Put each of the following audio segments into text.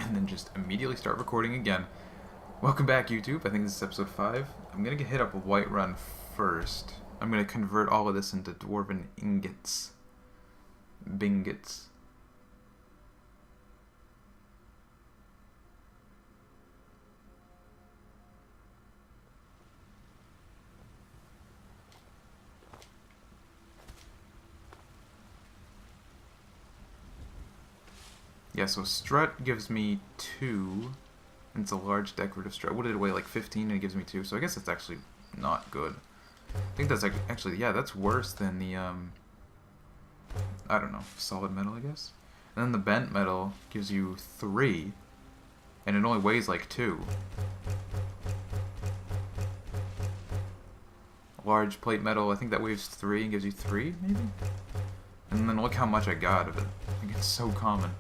and then just immediately start recording again. Welcome back, YouTube. I think this is episode 5. I'm gonna get hit up with Whiterun first. I'm gonna convert all of this into dwarven ingots. Bingots. Yeah, so strut gives me 2, and it's a large decorative strut. What did it weigh, like 15, and it gives me 2, so I guess it's actually not good. I think that's actually, yeah, that's worse than the, I don't know, solid metal, I guess? And then the bent metal gives you 3, and it only weighs like 2. Large plate metal, I think that weighs 3 and gives you 3, maybe? And then look how much I got of it. Like, it's so common.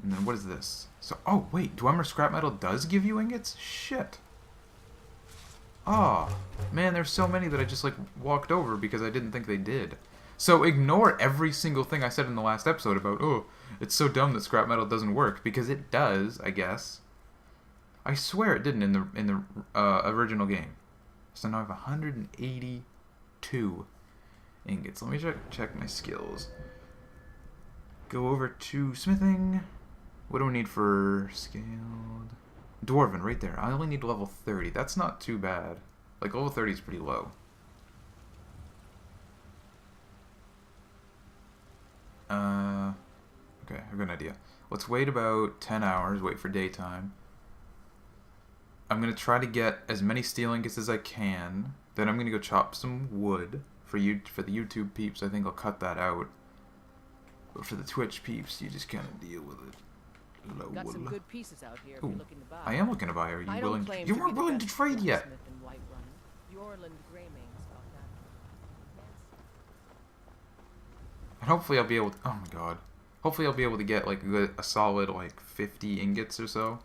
And then what is this? So, oh wait, Dwemer scrap metal does give you ingots? Shit. Oh, man, there's so many that I just like walked over because I didn't think they did. So ignore every single thing I said in the last episode about, oh, it's so dumb that scrap metal doesn't work, because it does, I guess. I swear it didn't in the original game. So now I have 182 ingots. Let me check my skills. Go over to smithing. What do we need for scaled? Dwarven, right there. I only need level 30. That's not too bad. Like, level 30 is pretty low. Okay, I've got an idea. Let's wait about 10 hours, wait for daytime. I'm going to try to get as many steel ingots as I can. Then I'm going to go chop some wood. For the YouTube peeps, I think I'll cut that out. But for the Twitch peeps, you just kind of deal with it. Got some good pieces out here if Ooh, you're looking to buy. I am looking to buy. Are you willing? You weren't willing to trade yet. And hopefully I'll be able to, oh my god. Hopefully I'll be able to get like a solid like 50 ingots or so.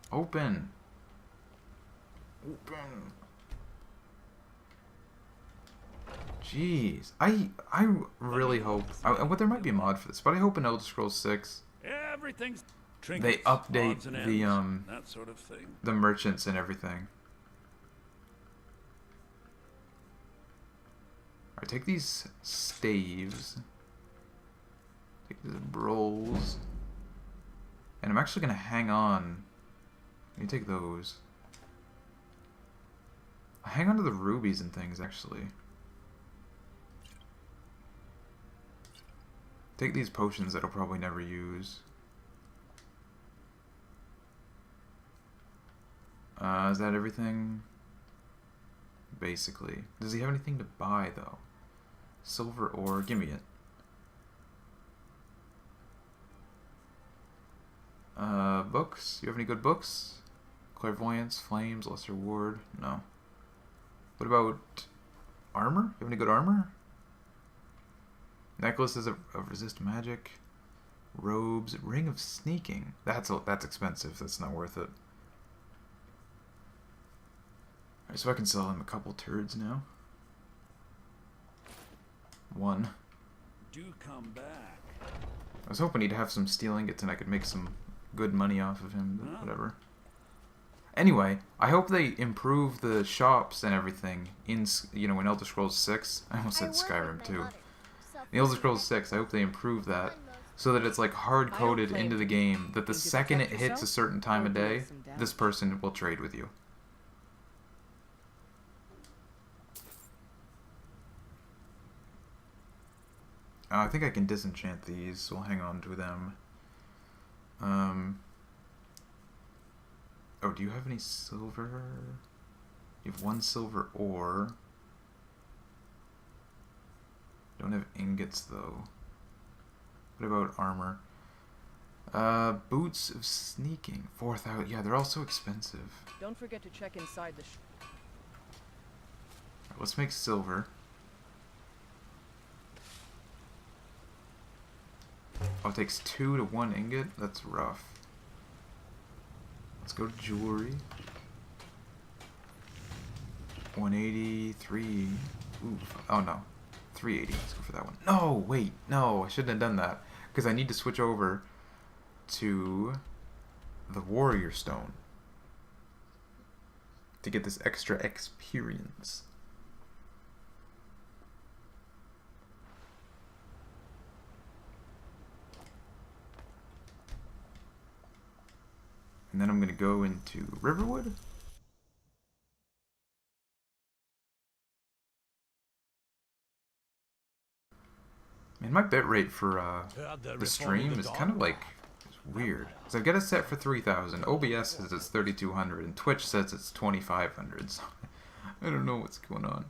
Open. Open. Jeez. I really hope, well, there might be a mod for this, but I hope in Elder Scrolls 6 everything's they update the that sort of thing. The merchants and everything. Alright, take these staves. Take these rolls. And I'm actually gonna hang on. Let me take those. I hang on to the rubies and things actually. Take these potions that I'll probably never use. Is that everything? Basically. Does he have anything to buy, though? Silver ore. Give me it. Books? You have any good books? Clairvoyance, Flames, Lesser Ward? No. What about armor? You have any good armor? Necklaces of resist magic. Robes. Ring of sneaking. That's expensive. That's not worth it. Alright, so I can sell him a couple turds now. 1. Do come back. I was hoping he'd have some steel ingots and I could make some good money off of him, but whatever. Anyway, I hope they improve the shops and everything in, you know, in Elder Scrolls 6. I almost said Skyrim too. In Elder Scrolls 6, I hope they improve that so that it's like hard-coded into the game that the second it hits a certain time of day, this person will trade with you. I think I can disenchant these, so I'll hang on to them. Oh, do you have any silver? You have 1 silver ore. Don't have ingots, though. What about armor? Boots of sneaking. 4,000. Yeah, they're all so expensive. Don't forget to check inside the Right, let's make silver. Oh, it takes 2 to 1 ingot? That's rough. Let's go to jewelry. 183. Ooh. Oh no. 380. Let's go for that one. No, wait. No, I shouldn't have done that. Because I need to switch over to the Warrior Stone to get this extra experience. And then I'm going to go into Riverwood. Man, my bitrate for the stream is kind of like weird. So I've got it set for 3,000. OBS says it's 3,200, and Twitch says it's 2,500. So I don't know what's going on.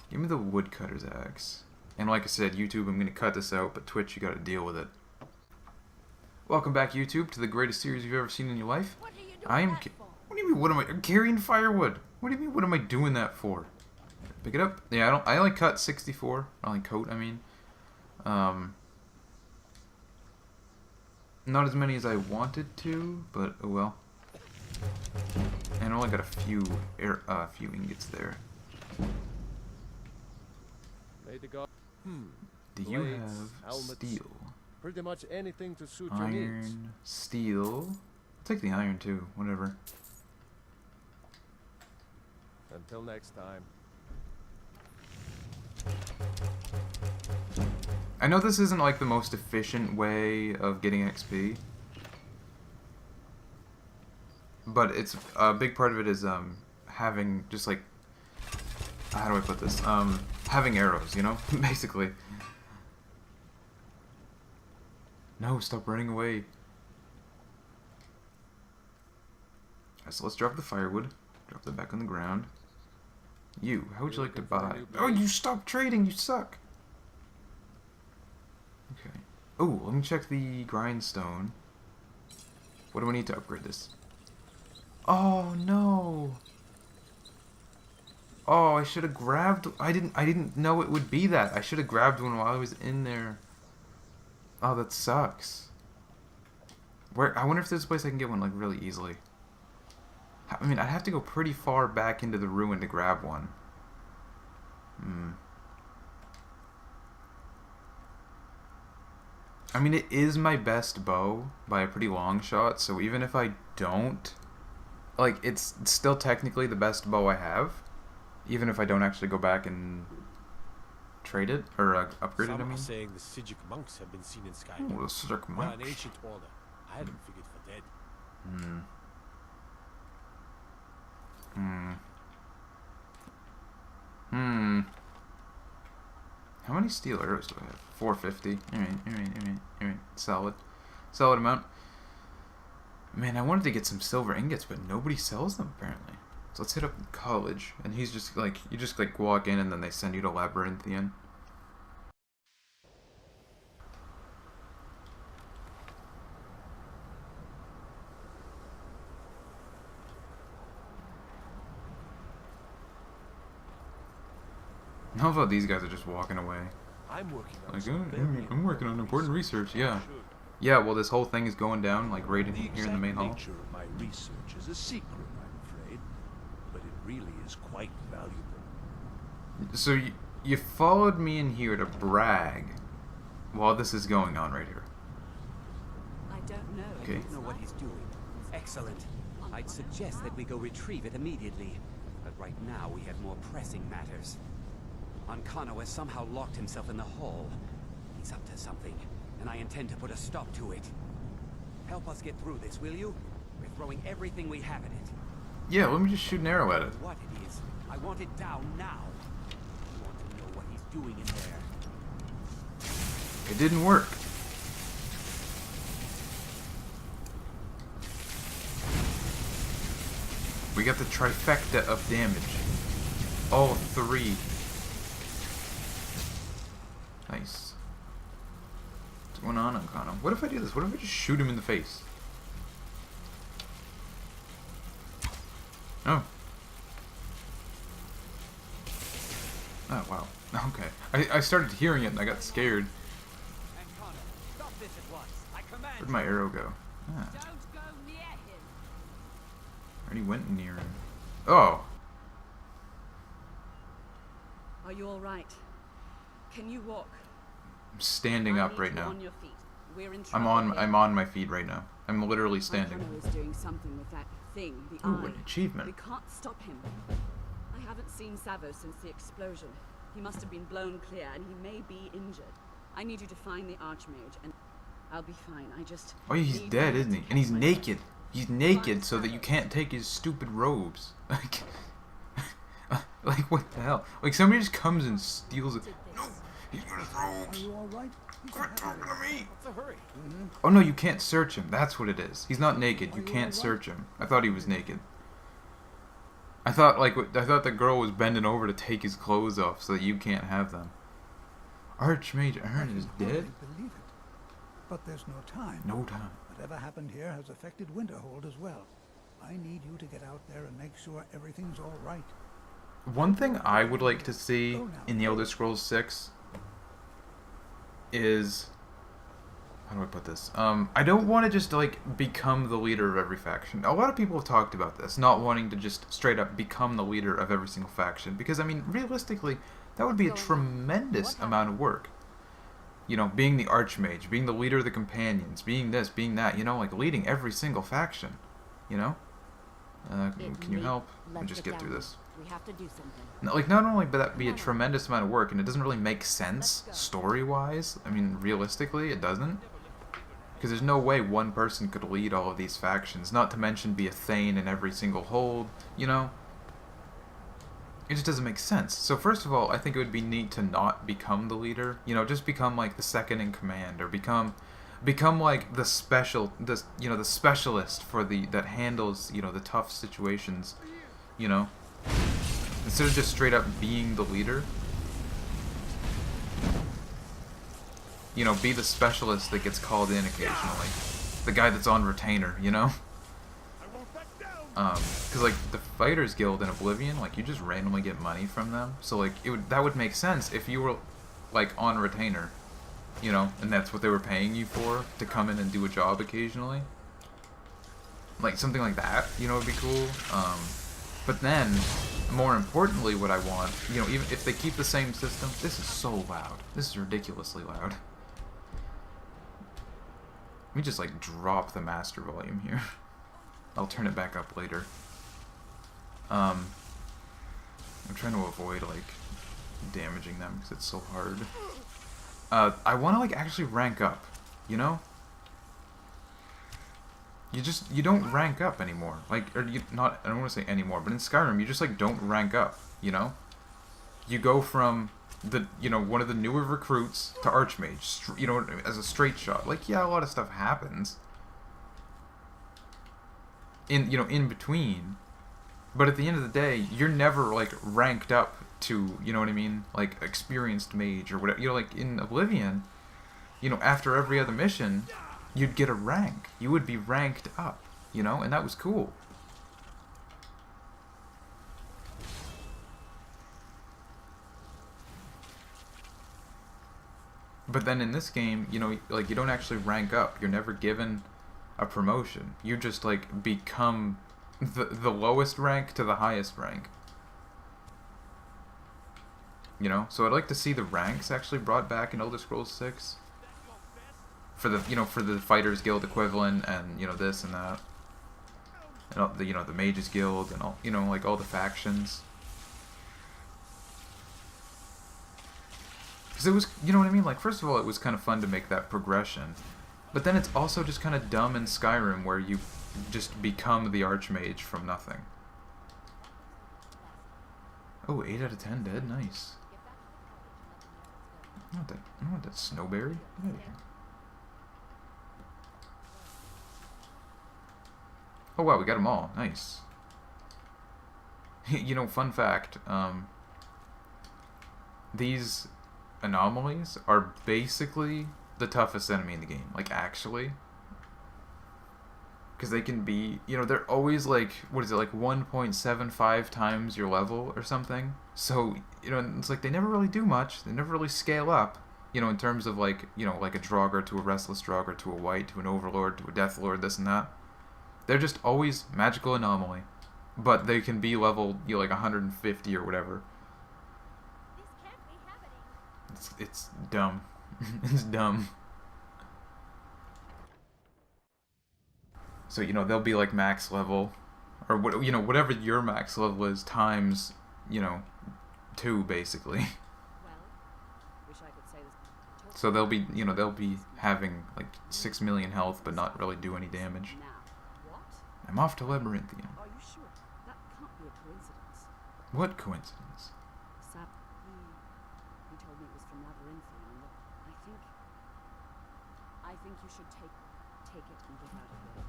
Give me the woodcutter's axe. And like I said, YouTube, I'm going to cut this out, but Twitch, you got to deal with it. Welcome back, YouTube, to the greatest series you've ever seen in your life. What are you doing I am. that for? What do you mean? What am I? I'm carrying firewood. What do you mean? What am I doing that for? Pick it up. Yeah, I don't. I only cut 64. I only coat. I mean, not as many as I wanted to, but oh well. And I only got a few ingots there. Do you Blades, have helmets, steel? Pretty much anything to suit your needs. Iron, steel. I'll take the iron too. Whatever. Until next time. I know this isn't like the most efficient way of getting XP, but it's a big part of it is having just like, how do I put this? Having arrows, you know, basically. No, stop running away. Alright, so let's drop the firewood. Drop that back on the ground. You, how would you like to buy? Oh, you stop trading, you suck. Okay. Oh, let me check the grindstone. What do I need to upgrade this? Oh no. Oh, I should have grabbed. I didn't know it would be that. I should have grabbed one while I was in there. Oh, that sucks. Where? I wonder if there's a place I can get one like really easily. I mean, I'd have to go pretty far back into the ruin to grab one. I mean, it is my best bow by a pretty long shot, so even if I don't, like, it's still technically the best bow I have, even if I don't actually go back and trade it, or upgrade it, I mean. Some are saying the Sijic monks have been seen in Skyrim. Oh, the Sijic They're monks. an ancient order. I had them figured for dead. How many steel arrows do I have? 450. Alright. Solid. Solid amount. Man, I wanted to get some silver ingots, but nobody sells them, apparently. So let's hit up college. And he's just like, you just like walk in and then they send you to Labyrinthian. How about these guys are just walking away? I'm working on Like, some very I'm working on important research, yeah. Should. Yeah, well, this whole thing is going down, like, right in here in the main hall. nature of my research is a secret, I'm afraid, but it really is quite valuable. So, you followed me in here to brag while this is going on right here. I don't know. Okay. Know what he's doing. Excellent. I'd suggest that we go retrieve it immediately. But right now we have more pressing matters. Ankano has somehow locked himself in the hall. He's up to something, and I intend to put a stop to it. Help us get through this, will you? We're throwing everything we have at it. Yeah, let me just shoot an arrow at it. What it is, I want it down now. I want to know what he's doing in there. It didn't work. We got the trifecta of damage. All three. Nice. What's going on, Ankano? What if I do this? What if I just shoot him in the face? Oh. Oh, wow. Okay. I started hearing it and I got scared. Ankano, stop this at once. I command Where'd my arrow go? Ah, Don't go near him. I already went near him. Oh. Are you all right? Can you walk? I'm standing I up need right you now. On your feet. We're in I'm trouble on here. I'm on my feet right now. I'm literally standing. O'Connor is doing something with that thing, the Ooh, eye. an achievement. We can't stop him. I haven't seen Savo since the explosion. He must have been blown clear, and he may be injured. I need you to find the Archmage, and I'll be fine. I just. Oh yeah, he's need dead, you isn't to he? And he's catch my naked. breath. He's naked so that you can't take his stupid robes. Like what the hell? Like somebody just comes and steals it. No, he's got his robes. Are you all right? Quit talking to me. What's the hurry? Oh no, you can't search him. That's what it is. He's not naked. You can't search him. I thought he was naked. I thought the girl was bending over to take his clothes off so that you can't have them. Archmage Aaron is dead? Believe it. But there's no time. No time. Whatever happened here has affected Winterhold as well. I need you to get out there and make sure everything's all right. One thing I would like to see in the Elder Scrolls 6 is, how do I put this? I don't want to just like become the leader of every faction. A lot of people have talked about this, not wanting to just straight up become the leader of every single faction, because I mean, realistically, that would be a tremendous amount of work. You know, being the Archmage, being the leader of the companions, being this, being that, you know, like leading every single faction, you know? Can you help? Let me just get through this. We have to do something. Like, not only would that be a tremendous amount of work, and it doesn't really make sense story-wise. I mean, realistically, it doesn't. Because there's no way one person could lead all of these factions, not to mention be a Thane in every single hold, you know? It just doesn't make sense. So first of all, I think it would be neat to not become the leader. You know, just become like the second in command, or become like the specialist for that handles, you know, the tough situations, you know? Instead of just straight up being the leader. You know, be the specialist that gets called in occasionally. The guy that's on retainer, you know? Because like the Fighters Guild in Oblivion, like you just randomly get money from them. So like that would make sense if you were like on retainer, you know, and that's what they were paying you for, to come in and do a job occasionally. Like something like that, you know, would be cool. But then, more importantly, what I want, you know, even if they keep the same system, this is so loud. This is ridiculously loud. Let me just like drop the master volume here. I'll turn it back up later. I'm trying to avoid like damaging them because it's so hard. I want to like actually rank up, you know? You don't rank up anymore. Like, or I don't want to say anymore, but in Skyrim you just like don't rank up, you know? You go from one of the newer recruits to Archmage, you know, as a straight shot. Like, yeah, a lot of stuff happens in between, but at the end of the day, you're never like ranked up to, you know what I mean, like experienced mage or whatever. You know, like in Oblivion, you know, after every other mission, you'd get a rank. You would be ranked up, you know, and that was cool. But then in this game, you know, like you don't actually rank up. You're never given a promotion. You just like become the lowest rank to the highest rank. You know, so I'd like to see the ranks actually brought back in Elder Scrolls 6 for the, you know, for the Fighters Guild equivalent, and you know, this and that, and all the, you know, the Mages Guild and all, you know, like all the factions. Because it was, you know what I mean, like first of all it was kind of fun to make that progression, but then it's also just kind of dumb in Skyrim where you just become the Archmage from nothing. Oh, 8 out of 10 dead, nice. I don't want that snowberry. Get out of here. Oh wow, we got them all. Nice. You know, fun fact, these anomalies are basically the toughest enemy in the game. Like, actually. Because they can be, you know, they're always like, what is it, like 1.75 times your level or something? So, you know, it's like they never really do much. They never really scale up, you know, in terms of like, you know, like a Draugr to a Restless Draugr to a White to an Overlord to a Deathlord, this and that. They're just always magical anomaly. But they can be level, you know, like 150 or whatever. It's dumb. It's dumb. So, you know, they'll be like max level, or what, you know, whatever your max level is times, you know, 2 basically. Well, wish I could say this. So they'll be, you know, they'll be having like 6 million health, but not really do any damage. Now, what? I'm off to Labyrinthian. Are you sure? That can't be a coincidence. What coincidence? Sab, he told me it was from Labyrinthian, and that I think you should take it and get out of here.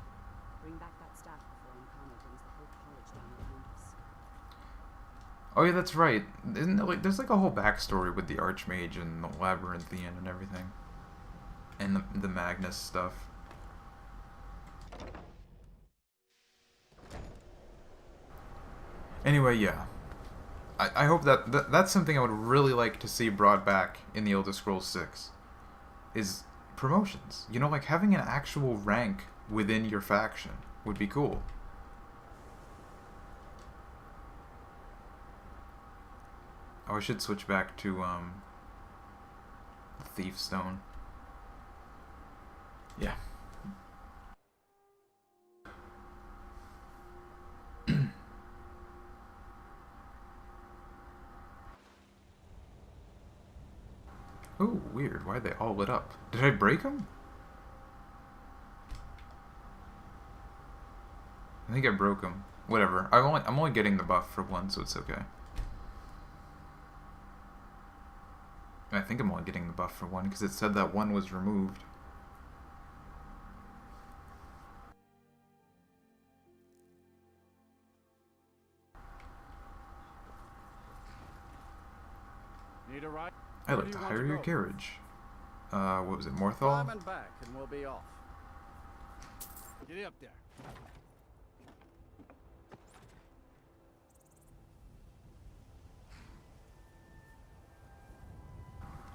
Bring back that staff before Ancano brings the whole college down around us. Oh yeah, that's right. Isn't there, like, there's like a whole backstory with the Archmage and the Labyrinthian and everything, and the Magnus stuff. Anyway, yeah. I hope that's something I would really like to see brought back in the Elder Scrolls 6. Is promotions. You know, like having an actual rank within your faction would be cool. Oh, I should switch back to Thief Stone. Yeah. Ooh, weird. Why are they all lit up? Did I break them? I think I broke them. Whatever. I'm only getting the buff for one, so it's okay. I think I'm only getting the buff for one because it said that one was removed. Need a ride? I'd like to hire your carriage. What was it, Morthal? Climb and back, and we'll be off. Get up there.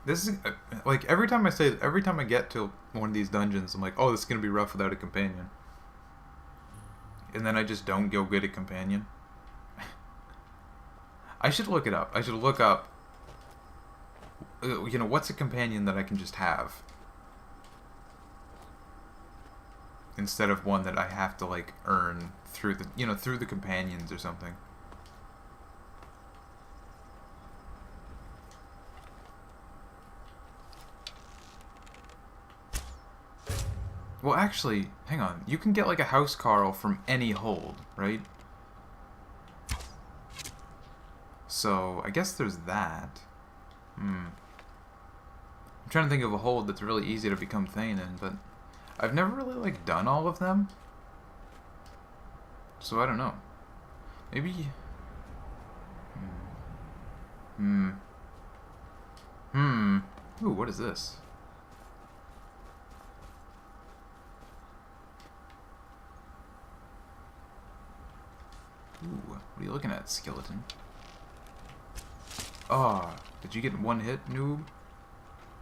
This is like every time I get to one of these dungeons, I'm like, oh, this is gonna be rough without a companion, and then I just don't go get a companion. I should look it up. I should look up. You know, what's a companion that I can just have instead of one that I have to like earn through the through the companions or something. Well, actually, hang on. You can get like a housecarl from any hold, right? So, I guess there's that. I'm trying to think of a hold that's really easy to become Thane in, but I've never really like done all of them. So I don't know. Maybe. Ooh, what is this? Ooh, what are you looking at, skeleton? Oh, did you get one hit, noob?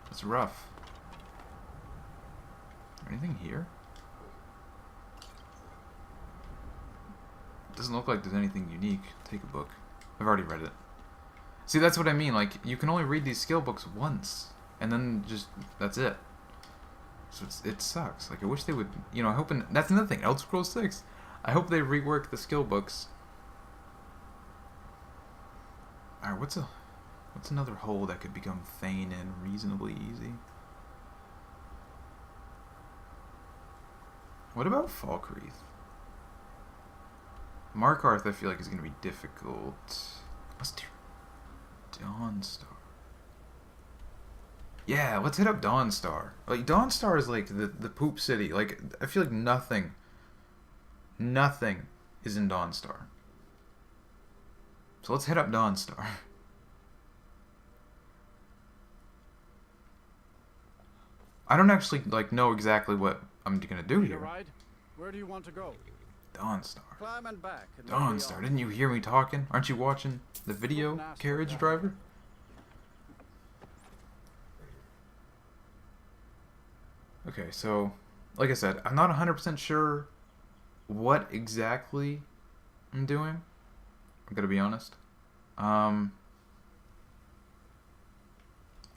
That's rough. Anything here? Doesn't look like there's anything unique. Take a book. I've already read it. See, that's what I mean. Like, you can only read these skill books once, and then just that's it. So it sucks. Like, I wish they would. You know, I hope. That's another thing. Elder Scrolls 6. I hope they rework the skill books. All right, what's another hole that could become Thane in reasonably easy? What about Falkreath? Markarth, I feel like is going to be difficult. Let's do Dawnstar. Yeah, let's hit up Dawnstar. Like, Dawnstar is like the poop city. Like, I feel like nothing is in Dawnstar. So let's hit up Dawnstar. I don't actually like know exactly what I'm gonna do Need a here. ride? Where do you want to go? Dawnstar. Climb and back, and we'll be Dawnstar. off. Didn't you hear me talking? Aren't you watching the video, carriage driver? Okay, so like I said, I'm not 100% sure what exactly I'm doing. I'm gonna be honest. I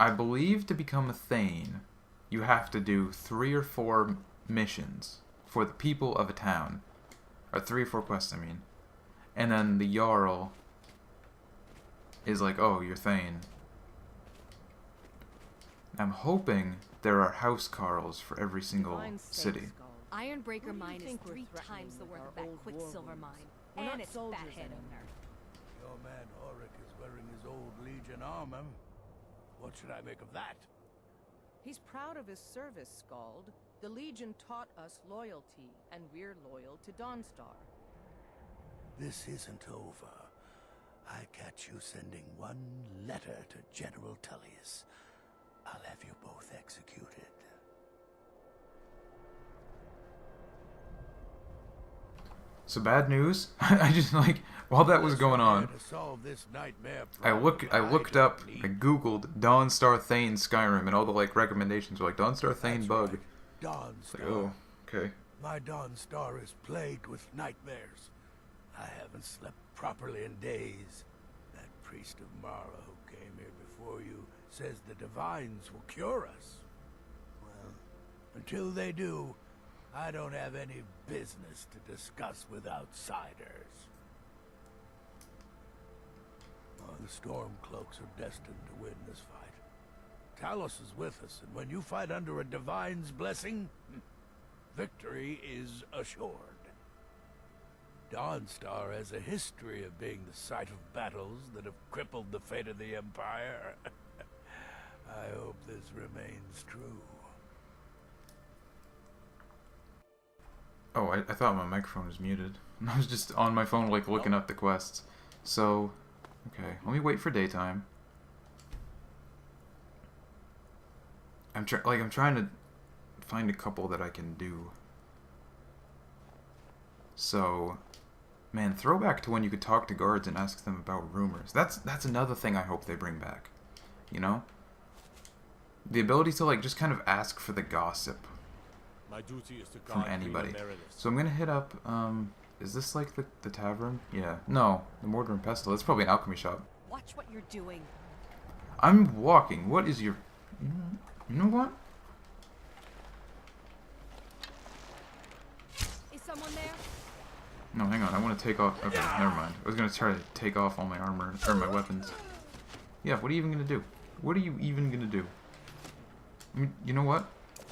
I believe to become a Thane, you have to do 3 or 4 missions for the people of a town. Or 3 or 4 quests, I mean. And then the Jarl is like, oh, you're Thane. I'm hoping there are house Carls for every single city. Ironbreaker mine is 3 times the worth of that Quicksilver mine. And it's fathead owner. Your man Auric is wearing his old Legion armor. What should I make of that? He's proud of his service, Scald. The Legion taught us loyalty, and we're loyal to Dawnstar. This isn't over. I catch you sending one letter to General Tullius. I'll have you both executed. So bad news. I just like while that was going on, To solve this nightmare I problem, looked don't up, I need googled Dawnstar Thane Skyrim, and all the like recommendations were like Dawnstar Thane That's bug. right. It's Dawnstar. like, oh, okay. My Dawnstar is plagued with nightmares. I haven't slept properly in days. That priest of Mara who came here before you says the divines will cure us. Well, until they do, I don't have any business to discuss with outsiders. Oh, the Stormcloaks are destined to win this fight. Talos is with us, and when you fight under a divine's blessing, victory is assured. Dawnstar has a history of being the site of battles that have crippled the fate of the Empire. I hope this remains true. Oh, I thought my microphone was muted. I was just on my phone, like, looking up the quests. So, okay, let me wait for daytime. I'm trying to find a couple that I can do. So, man, throwback to when you could talk to guards and ask them about rumors. That's another thing I hope they bring back. You know? The ability to, like, just kind of ask for the gossip My duty is to from guard anybody. Meredith. So I'm gonna hit up, is this like the tavern? Yeah. No, the Mortar and Pestle. It's probably an alchemy shop. Watch what you're doing. I'm walking. What is your... You know what? Is someone there? No, hang on. I want to take off... Okay, never mind. I was gonna try to take off all my armor, or my weapons. Yeah, what are you even gonna do? What are you even gonna do? I mean, you know what?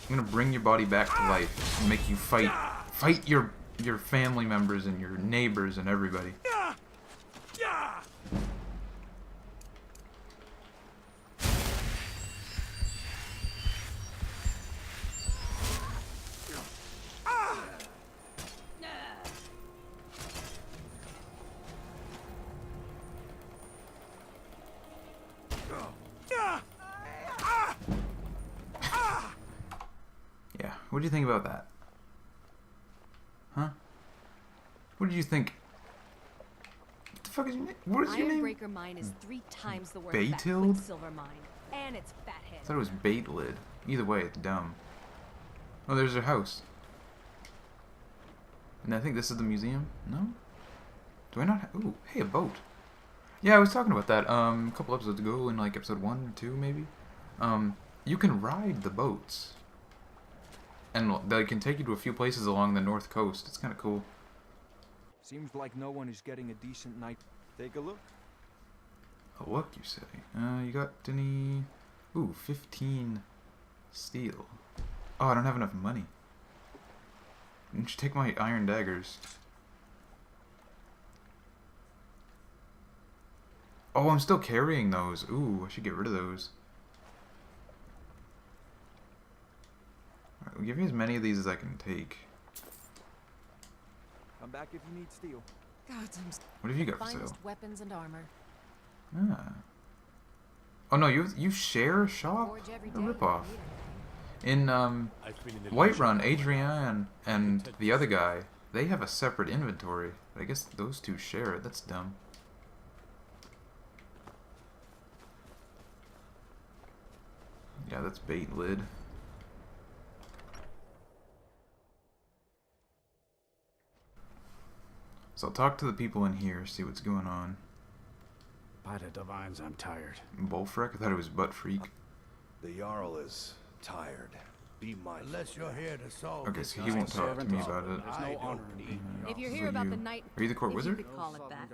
I'm gonna bring your body back to life and make you fight your family members and your neighbors and everybody. Yeah, what do you think about that? Huh? What did you think? What the fuck is your name? What is your name? Ironbreaker mine is 3 times the worth of that Baytild? Quicksilver mine. And it's fathead. I thought it was bait lid. Either way, it's dumb. Oh, there's her house. And I think this is the museum? No? Do I not ooh, hey, a boat. Yeah, I was talking about that a couple episodes ago in like episode 1 or 2 maybe. You can ride the boats. And they can take you to a few places along the north coast. It's kind of cool. Seems like no one is getting a decent night. Take a look. A look, you say? You got any... Ooh, 15 steel. Oh, I don't have enough money. You should take my iron daggers. Oh, I'm still carrying those. Ooh, I should get rid of those. Alright, give me as many of these as I can take. Come back if you need steel. What have you got for Finest sale? weapons and armor. Ah. Oh no, you share a shop? Forge every A day. ripoff. In I've been in the Whiterun, Legion. Adrienne and the other guy, they have a separate inventory. But I guess those two share it. That's dumb. Yeah, that's bait lid. So I'll talk to the people in here, see what's going on. By the divines, I'm tired. Bullfreck? I thought it was butt freak. The Jarl is tired. Be mindful. Unless you're here to solve Okay, this so he won't talk to me about it. There's no honor in being If you're This is here what about you- the night, Are you the court if wizard? you could call it that,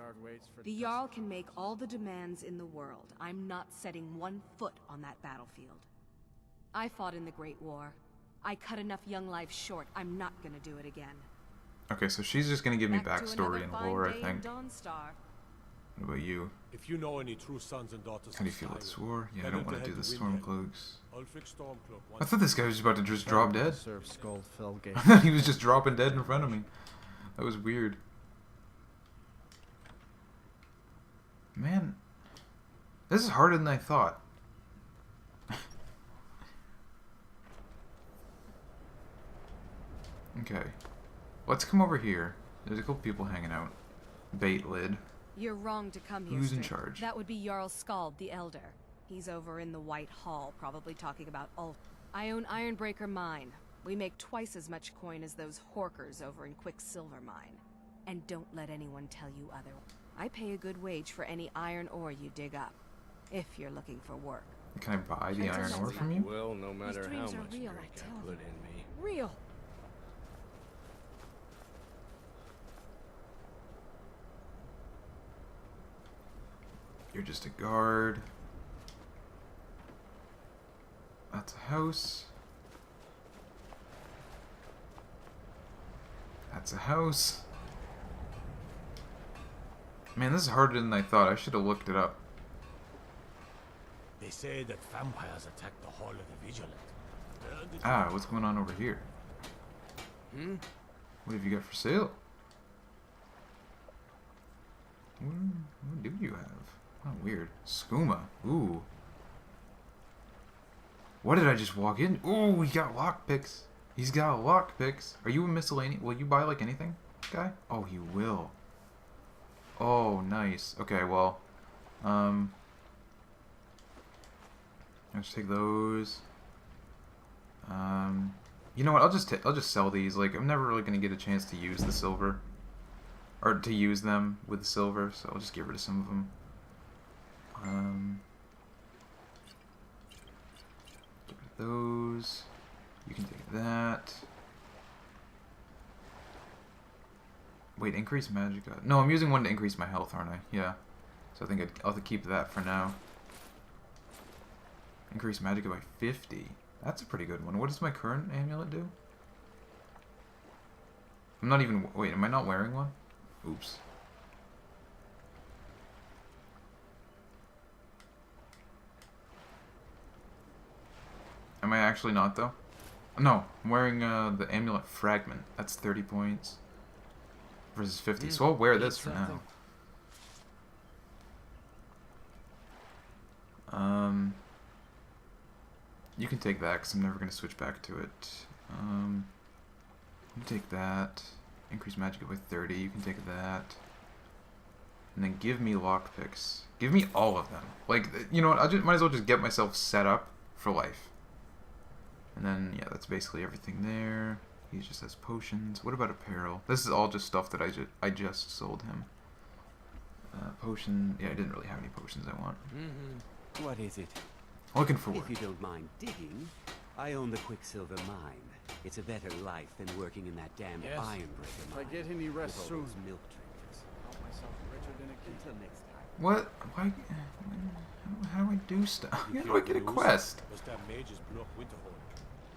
the Jarl can make all the demands in the world. I'm not setting one foot on that battlefield. I fought in the Great War. I cut enough young lives short. I'm not gonna do it again. Okay, so she's just gonna give me Back to backstory another and fine lore, I day in think. Dawnstar. What about you? If you know any true sons and daughters How do you of feel about Skyrim, sword? Yeah, I tell don't them want to do head the Windhelm. Stormcloaks. Ulfric Stormcloak I wants thought this guy was about to just drop dead. Serve Skull Felgate. I thought he was just dropping dead in front of me. That was weird. Man, this is harder than I thought. Okay, let's come over here. There's a couple people hanging out. Bait lid. You're wrong to come here. Who's in Strick. charge? That would be Jarl Skald, the Elder. He's over in the White Hall, probably talking about Ulf. I own Ironbreaker Mine. We make twice as much coin as those horkers over in Quicksilver Mine. And don't let anyone tell you other. I pay a good wage for any iron ore you dig up, if you're looking for work. Can I buy the iron ore from you? Well, no matter how dreams are much real, drink I tell I put you. in me. Real. You're just a guard. That's a house. That's a house. Man, this is harder than I thought. I should have looked it up. They say that vampires attack the Hall of the Vigilant. Ah, what's going on over here? What have you got for sale? What do you have? Oh, weird. Skooma. Ooh. What did I just walk in? Ooh, we got lockpicks. He's got lockpicks. Are you a miscellaneous? Will you buy like anything, guy? Oh, he will. Oh, nice. Okay, well, let's take those. You know what? I'll just sell these. Like, I'm never really gonna get a chance to use the silver, or to use them with the silver, so I'll just get rid of some of them. Get rid of those. You can take that. Wait, increase magic. No, I'm using one to increase my health, aren't I? Yeah. So I think I'll have to keep that for now. Increase magic by 50. That's a pretty good one. What does my current amulet do? I'm not even... Wait, am I not wearing one? Oops. Am I actually not, though? No, I'm wearing the amulet fragment. That's 30 points. Versus 50. So I'll wear this for now. You can take that, because I'm never going to switch back to it. You take that. Increase magic by 30. You can take that. And then give me lockpicks. Give me all of them. Like, you know what? I might as well just get myself set up for life. And then, yeah, that's basically everything there. He just has potions. What about apparel? This is all just stuff that I just sold him. Potion. Yeah, I didn't really have any potions I want. What is it? Looking for If work. you don't mind digging, I own the Quicksilver Mine. It's a better life than working in that damn Yes. Ironbreaker If mine. I get any rest with all soon, those milk drinkers. count myself richer than a king. Until next time. What? Why? How do I do stuff? How do I get a quest? Was that mages blew up Winterhold?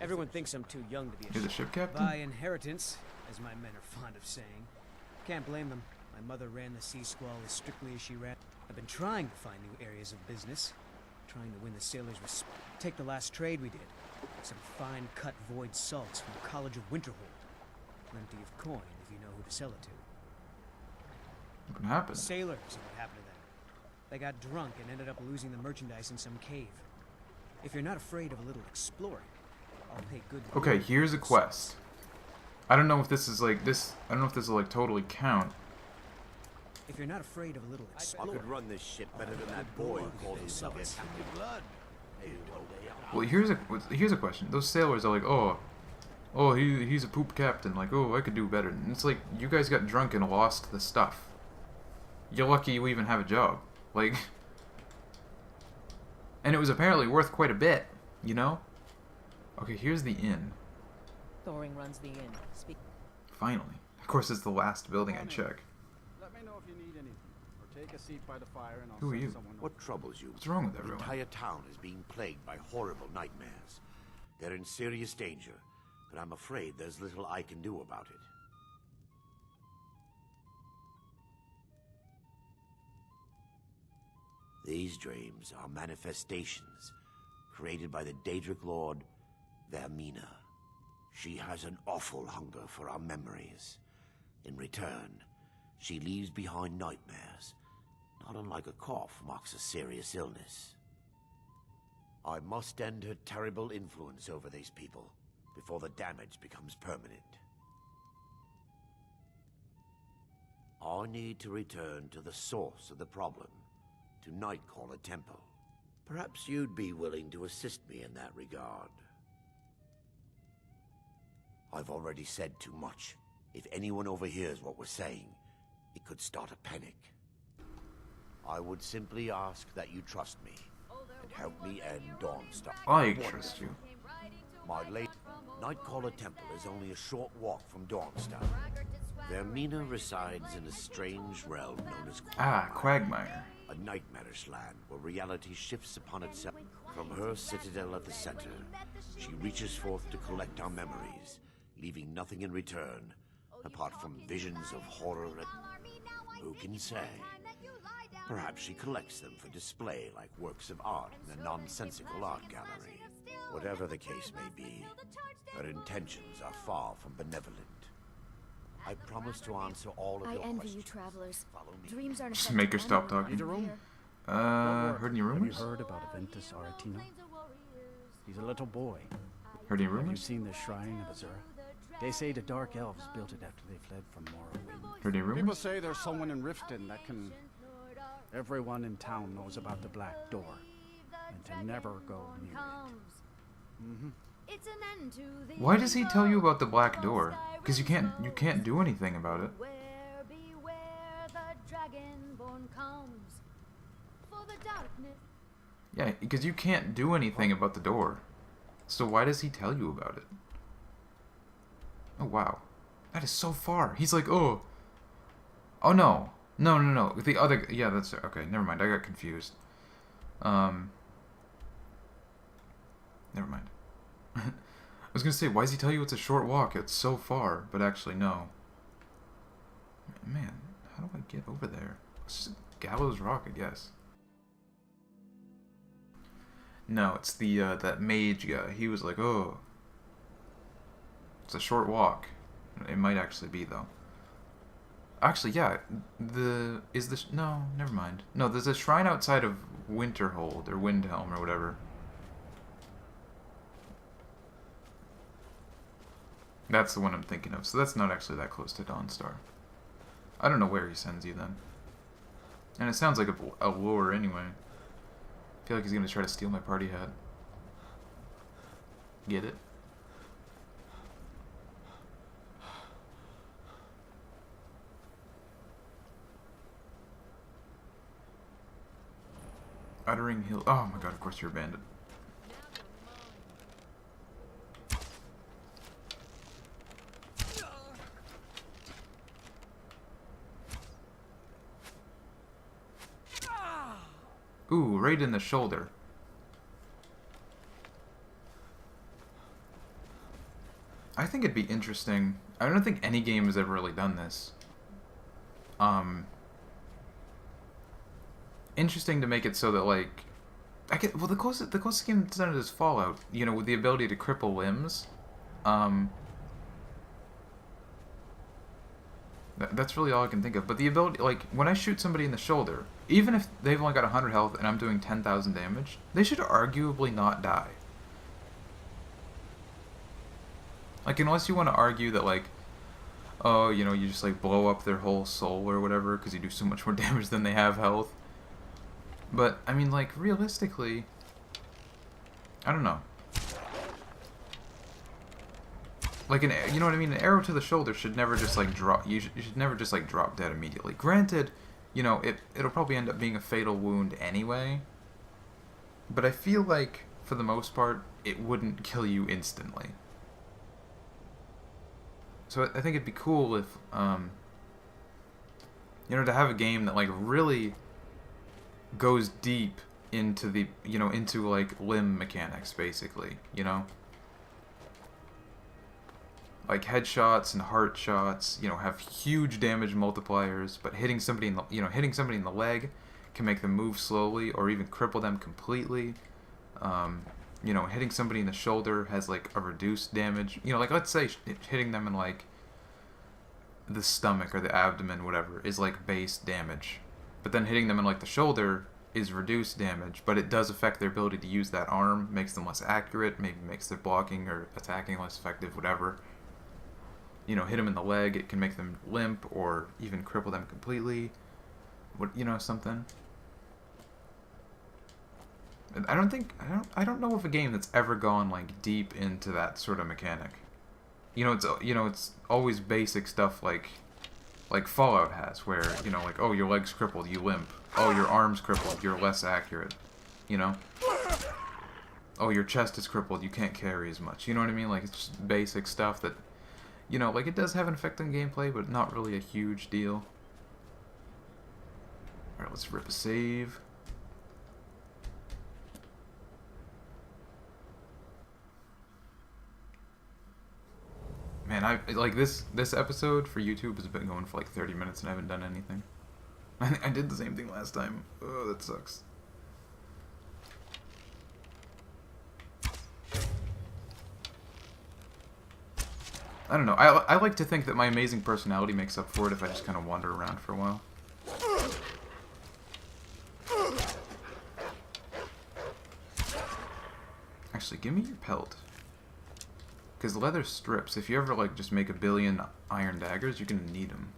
Everyone thinks I'm too young to be You're the ship captain? by inheritance, as my men are fond of saying. Can't blame them. My mother ran the Sea Squall as strictly as she ran. I've been trying to find new areas of business, trying to win the sailors' respect. Take the last trade we did. Some fine cut void salts from the College of Winterhold. Plenty of coin if you know who to sell it to. What happened? Sailors are what happened to them. They got drunk and ended up losing the merchandise in some cave. If you're not afraid of a little exploring, I'll pay good. Okay, here's a quest. I don't know if this is like this. I don't know if this will like totally count. If you're not afraid of a little I exploring, could run this ship better than that boy who called himself Captain. Blood. Well, here's a question. Those sailors are like, oh, he's a poop captain. Like, oh, I could do better. And it's like you guys got drunk and lost the stuff. You're lucky you even have a job. Like, and it was apparently worth quite a bit. You know? Okay, here's the inn. Thoring runs the inn. Finally. Of course, it's the last building I check. Let me know if you need anything. Or take a seat by the fire and I'll Who are send you? someone. What troubles you? What's wrong with The everyone? entire town is being plagued by horrible nightmares. They're in serious danger, but I'm afraid there's little I can do about it. These dreams are manifestations created by the Daedric Lord, Vermina. She has an awful hunger for our memories. In return, she leaves behind nightmares, not unlike a cough marks a serious illness. I must end her terrible influence over these people before the damage becomes permanent. I need to return to the source of the problem, to Nightcaller Temple. Perhaps you'd be willing to assist me in that regard. I've already said too much. If anyone overhears what we're saying, it could start a panic. I would simply ask that you trust me and help me end Dawnstar. I trust you. My late Nightcaller Temple is only a short walk from Dawnstar. Vermina resides in a strange realm known as Quagmire. A nightmarish land where reality shifts upon itself. From her citadel at the center, she reaches forth to collect our memories, leaving nothing in return, apart from visions of horror and... Who can say? Perhaps she collects them for display like works of art in a nonsensical art gallery. Whatever the case may be, her intentions are far from benevolent. I promise to answer all of your questions. I envy you travelers. Dreams aren't Just make her stop talking. Need a room? Heard any rumors? Have you heard about Aventus Aretino? He's a little boy. Heard any Have you rumors? seen the shrine of Azura? They say the Dark Elves built it after they fled from Morrowind. Heard any People rumors? say there's someone in Riften that can... Everyone in town knows about the Black Door, and to never go near it. Why does he tell you about the Black Door? Because you can't do anything about it. Yeah, because you can't do anything about the door. So why does he tell you about it? Oh wow. That is so far. He's like, oh. Oh no. No. The other, yeah, that's, okay, never mind. I got confused. Never mind. I was gonna say, why does he tell you it's a short walk? It's so far, but actually no. Man, how do I get over there? It's just Gallows Rock, I guess. No, it's the that mage guy. He was like, oh, it's a short walk. It might actually be though. Actually, yeah. No, never mind. No, there's a shrine outside of Winterhold or Windhelm or whatever. That's the one I'm thinking of. So that's not actually that close to Dawnstar. I don't know where he sends you then. And it sounds like a lure anyway. I feel like he's gonna try to steal my party hat. Get it? Uttering Hill. Oh my god, of course you're a bandit. Ooh, right in the shoulder. I think it'd be interesting. I don't think any game has ever really done this. Interesting to make it so that, like, the closest game that's done it is Fallout. You know, with the ability to cripple limbs. That's really all I can think of. But the ability, like, when I shoot somebody in the shoulder, even if they've only got 100 health and I'm doing 10,000 damage, they should arguably not die. Like, unless you want to argue that, like, oh, you know, you just, like, blow up their whole soul or whatever because you do so much more damage than they have health. But, I mean, like, realistically, I don't know. Like, you know what I mean? An arrow to the shoulder should never just, like, drop. You should never just, like, drop dead immediately. Granted, you know, it'll probably end up being a fatal wound anyway. But I feel like, for the most part, it wouldn't kill you instantly. So I think it'd be cool if, you know, to have a game that, like, really goes deep into the, you know, into, like, limb mechanics, basically, you know? Like, headshots and heart shots, you know, have huge damage multipliers, but hitting somebody in the, you know, hitting somebody in the leg can make them move slowly or even cripple them completely. You know, hitting somebody in the shoulder has, like, a reduced damage. You know, like, let's say hitting them in, like, the stomach or the abdomen, whatever, is, like, base damage. But then hitting them in, like, the shoulder is reduced damage, but it does affect their ability to use that arm, makes them less accurate, maybe makes their blocking or attacking less effective, whatever. You know, hit them in the leg, it can make them limp or even cripple them completely. What, you know, something. And I don't know of a game that's ever gone, like, deep into that sort of mechanic. You know, it's always basic stuff like Fallout has, where, you know, like, oh, your leg's crippled, you limp. Oh, your arm's crippled, you're less accurate. You know? Oh, your chest is crippled, you can't carry as much. You know what I mean? Like, it's just basic stuff that, you know, like, it does have an effect on gameplay, but not really a huge deal. Alright, let's rip a save. Man, like, this episode for YouTube has been going for like 30 minutes and I haven't done anything. I did the same thing last time. Oh, that sucks. I don't know. I like to think that my amazing personality makes up for it if I just kind of wander around for a while. Actually, give me your pelt. Because leather strips, if you ever, like, just make a billion iron daggers, you're gonna need them.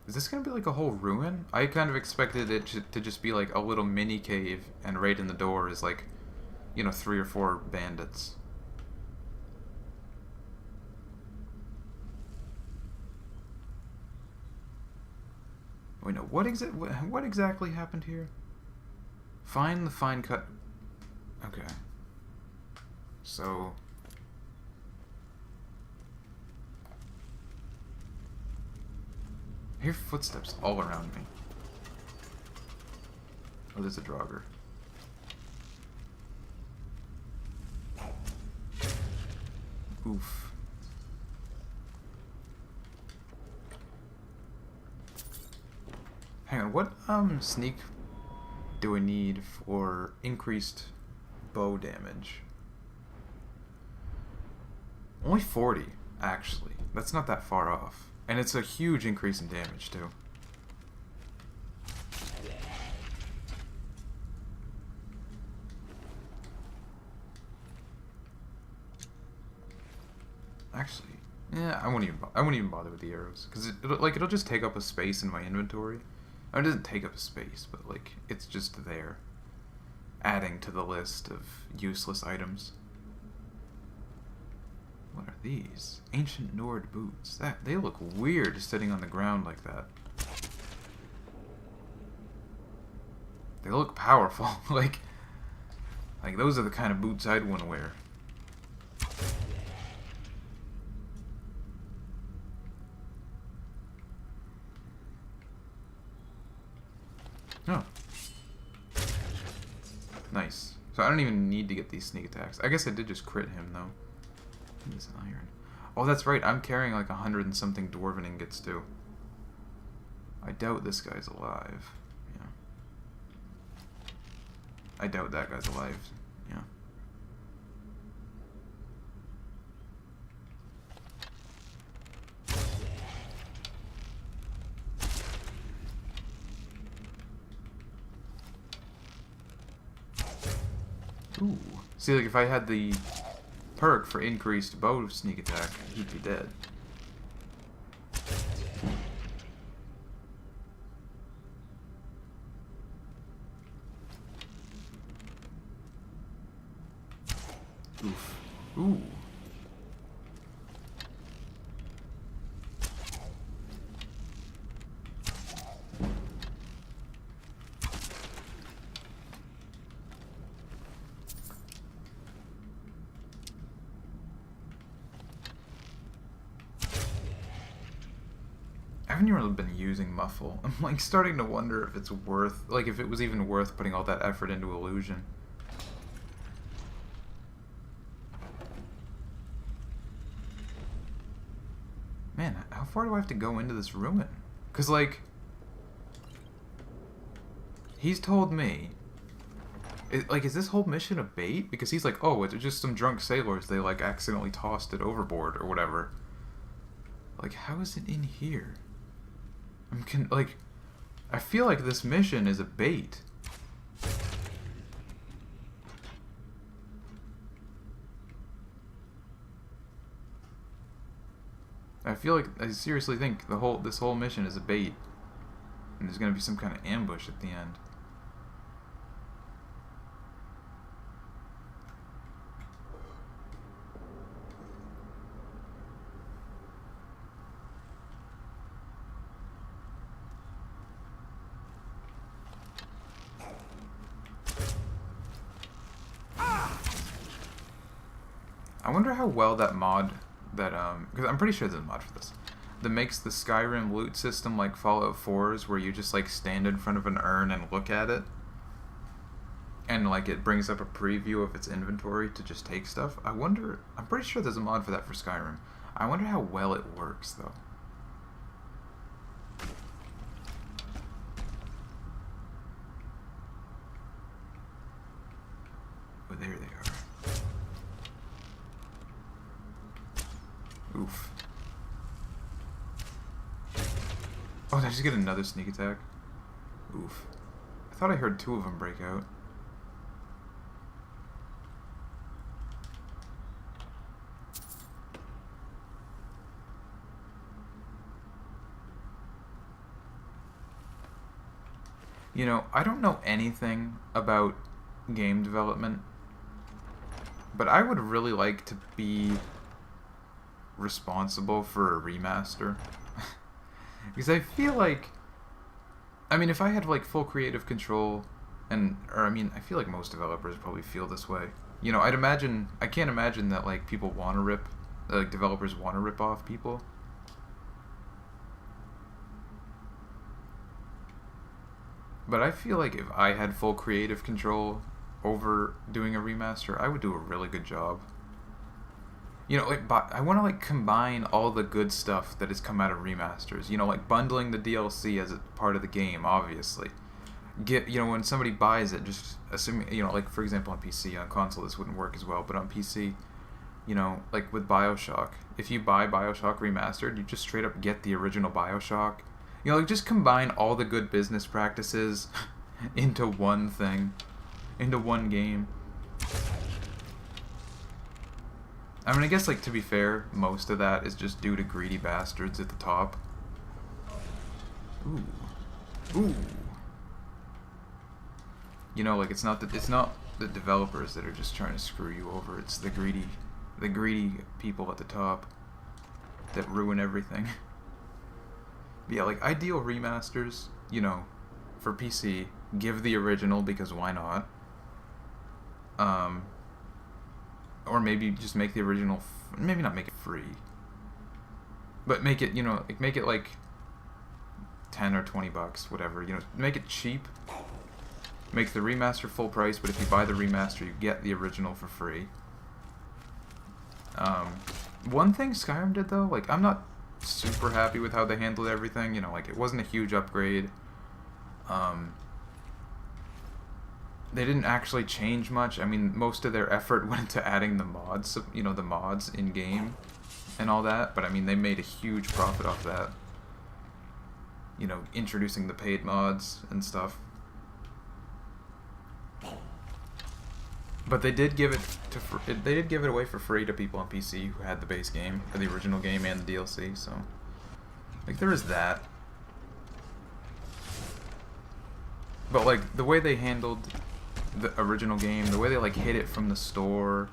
Is this gonna be, like, a whole ruin? I kind of expected it to just be, like, a little mini cave, and right in the door is, like, you know, 3 or 4 bandits. Wait, no, what exactly happened here? Find the fine cut... Okay. So... I hear footsteps all around me. Oh, there's a Draugr. Oof. Hang on, what sneak do I need for increased bow damage? Only 40, actually. That's not that far off. And it's a huge increase in damage, too. Actually, yeah, I won't even bother with the arrows, because it'll just take up a space in my inventory. It doesn't take up a space, but, like, it's just there, adding to the list of useless items. What are these? Ancient Nord boots. They look weird sitting on the ground like that. They look powerful. like those are the kind of boots I'd want to wear. Oh. Nice. So I don't even need to get these sneak attacks. I guess I did just crit him, though. He's an iron. Oh, that's right. I'm carrying like 100 and something dwarven ingots, too. I doubt this guy's alive. Yeah. I doubt that guy's alive. Yeah. Ooh. See, like, if I had the perk for increased bow sneak attack, he'd be dead. Oof. Ooh. even really been using Muffle. I'm like starting to wonder if it's worth, like if it was even worth putting all that effort into illusion. Man, how far do I have to go into this ruin? Because, like, he's told me, like, is this whole mission a bait? Because he's like, oh, it's just some drunk sailors. They, like, accidentally tossed it overboard or whatever. Like, how is it in here? Like, I feel like this mission is a bait. I feel like, I seriously think this whole mission is a bait. And there's gonna be some kind of ambush at the end. I wonder how well that mod, because I'm pretty sure there's a mod for this, that makes the Skyrim loot system like Fallout 4's, where you just like stand in front of an urn and look at it, and like it brings up a preview of its inventory to just take stuff. I wonder, I'm pretty sure there's a mod for that for Skyrim. I wonder how well it works though. Oh, there they are. Oof. Oh, did I just get another sneak attack? Oof. I thought I heard 2 of them break out. You know, I don't know anything about game development, but I would really like to be responsible for a remaster. Because I feel like, I mean, if I had like full creative control, or I mean, I feel like most developers probably feel this way. You know, I can't imagine that like people want to like developers want to rip off people. But I feel like if I had full creative control over doing a remaster, I would do a really good job. You know, like, I want to, like, combine all the good stuff that has come out of remasters. You know, like, bundling the DLC as a part of the game, obviously. You know, when somebody buys it, just assuming, you know, like, for example, on PC, on console, this wouldn't work as well, but on PC, you know, like, with Bioshock, if you buy Bioshock Remastered, you just straight up get the original Bioshock. You know, like, just combine all the good business practices into one thing, into one game. I mean, I guess, like, to be fair, most of that is just due to greedy bastards at the top. Ooh. Ooh. You know, like, it's not the developers that are just trying to screw you over. It's the greedy people at the top that ruin everything. But yeah, like, ideal remasters, you know, for PC, give the original, because why not? Or maybe just make the original, maybe not make it free, but make it, you know, make it like 10 or 20 bucks, whatever, you know, make it cheap, make the remaster full price, but if you buy the remaster, you get the original for free. One thing Skyrim did though, like, I'm not super happy with how they handled everything, you know, like, it wasn't a huge upgrade. They didn't actually change much. I mean, most of their effort went into adding the mods, you know, the mods in-game and all that, but I mean, they made a huge profit off that. You know, introducing the paid mods and stuff. But they did give it away for free to people on PC who had the base game, or the original game and the DLC, so like there is that. But like the way they handled the original game, the way they like hid it from the store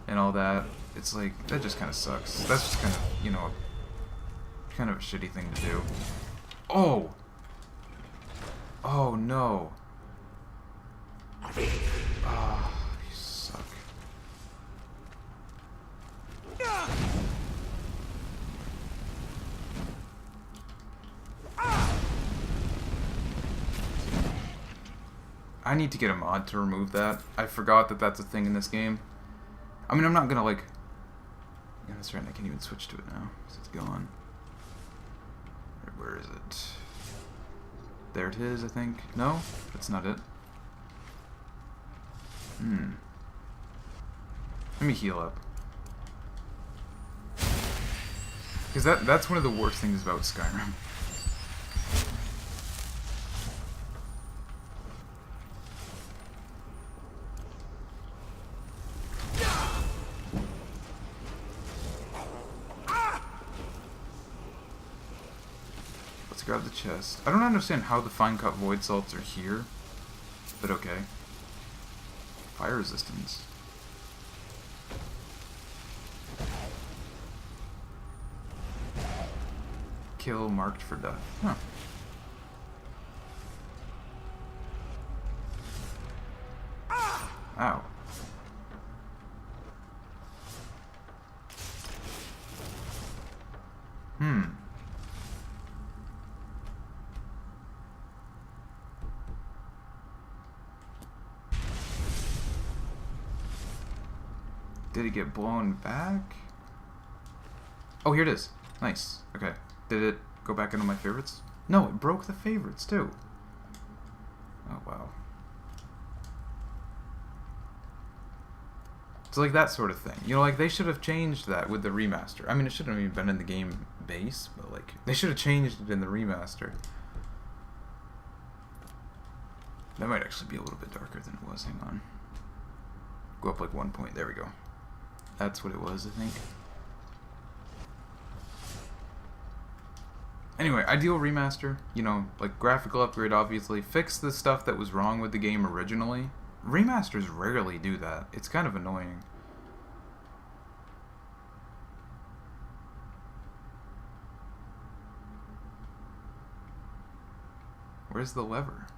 and all that, it's like that just kind of sucks. That's just kind of, you know, kind of a shitty thing to do. Oh! Oh no. Oh, you suck. I need to get a mod to remove that. I forgot that that's a thing in this game. I mean, I'm not gonna like... Yeah, that's right, I can't even switch to it now, because it's gone. Where is it? There it is, I think. No? That's not it. Let me heal up. Because that's one of the worst things about Skyrim. Let's grab the chest. I don't understand how the fine cut void salts are here, but okay. Fire resistance. Kill marked for death. Huh. Ow. Did it get blown back? Oh, here it is. Nice. Okay. Did it go back into my favorites? No, it broke the favorites too. Oh, wow. It's like that sort of thing. You know, like they should have changed that with the remaster. I mean, it shouldn't have even been in the game base, but like they should have changed it in the remaster. That might actually be a little bit darker than it was. Hang on. Go up like 1 point. There we go. That's what it was, I think. Anyway, ideal remaster, you know, like graphical upgrade, obviously. Fix the stuff that was wrong with the game originally. Remasters rarely do that. It's kind of annoying. Where's the lever?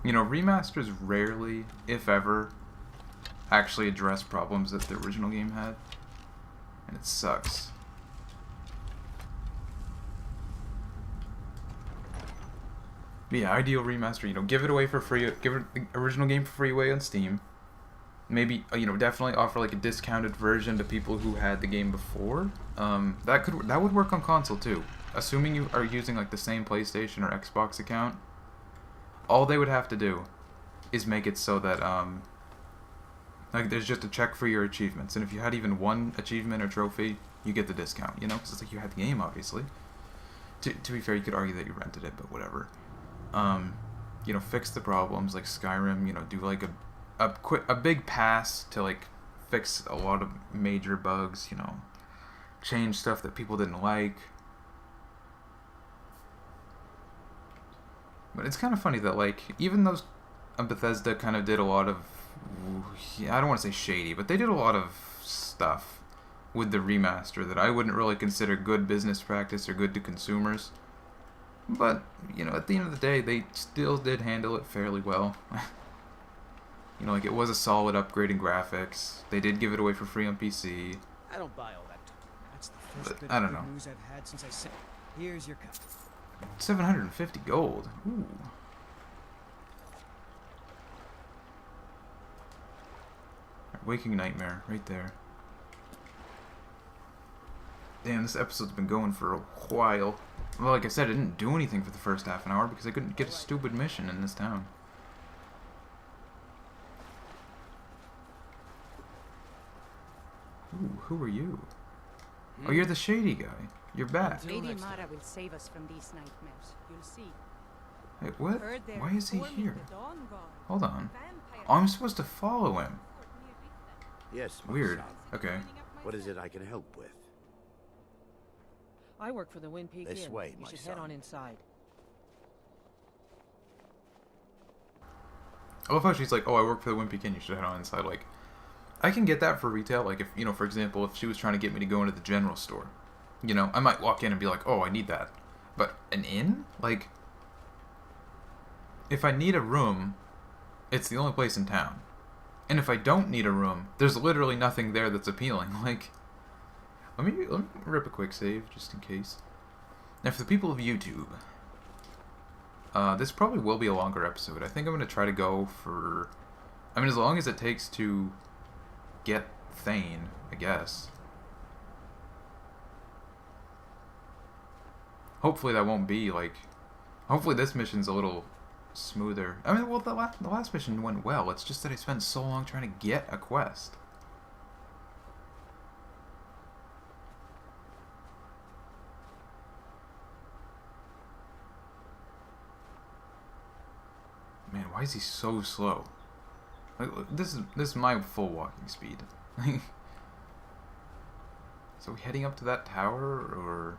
You know, remasters rarely, if ever, actually address problems that the original game had, and it sucks. But yeah, ideal remaster, you know, give it away for free, give it the original game for free away on Steam. Maybe, you know, definitely offer like a discounted version to people who had the game before. That would work on console too. Assuming you are using like the same PlayStation or Xbox account, all they would have to do is make it so that like there's just a check for your achievements, and if you had even one achievement or trophy, you get the discount, you know, because it's like you had the game, obviously. To be fair, you could argue that you rented it, but whatever. You know, fix the problems like Skyrim, you know, do like a big pass to like fix a lot of major bugs, you know, change stuff that people didn't like. But it's kind of funny that, like, even those Bethesda kind of did a lot of, I don't want to say shady, but they did a lot of stuff with the remaster that I wouldn't really consider good business practice or good to consumers. But, you know, at the end of the day, they still did handle it fairly well. You know, like, it was a solid upgrade in graphics. They did give it away for free on PC. I don't buy all that. That's the first bit I don't of know. good news I've had since I said, here's your cup. 750 gold. Ooh. Waking Nightmare, right there. Damn, this episode's been going for a while. Well, like I said, I didn't do anything for the first half an hour because I couldn't get a stupid mission in this town. Ooh, who are you? Oh, you're the shady guy. You're back. Lady Mara will save us from these nightmares. You'll see. Wait, what? Heard there Why is he before me here? the dawn god. Hold on. Oh, I'm supposed to follow him. Yes, my Weird. son. Okay. What is it I can help with? I work for the Wind Peak This Inn. way, You my should son. head on inside. I love how she's like, oh, I work for the Wimpy Inn, you should head on inside. Like, I can get that for retail. Like, if, you know, for example, if she was trying to get me to go into the general store, you know, I might walk in and be like, oh, I need that. But an inn? Like, if I need a room, it's the only place in town. And if I don't need a room, there's literally nothing there that's appealing. Like, Let me rip a quick save just in case. Now, for the people of YouTube, this probably will be a longer episode. I think I'm gonna try to go for, I mean, as long as it takes to get Thane, I guess. Hopefully that won't be like. Hopefully this mission's a little smoother. I mean, well, the last mission went well. It's just that I spent so long trying to get a quest. Man, why is he so slow? Like, this is my full walking speed. So we heading up to that tower, or?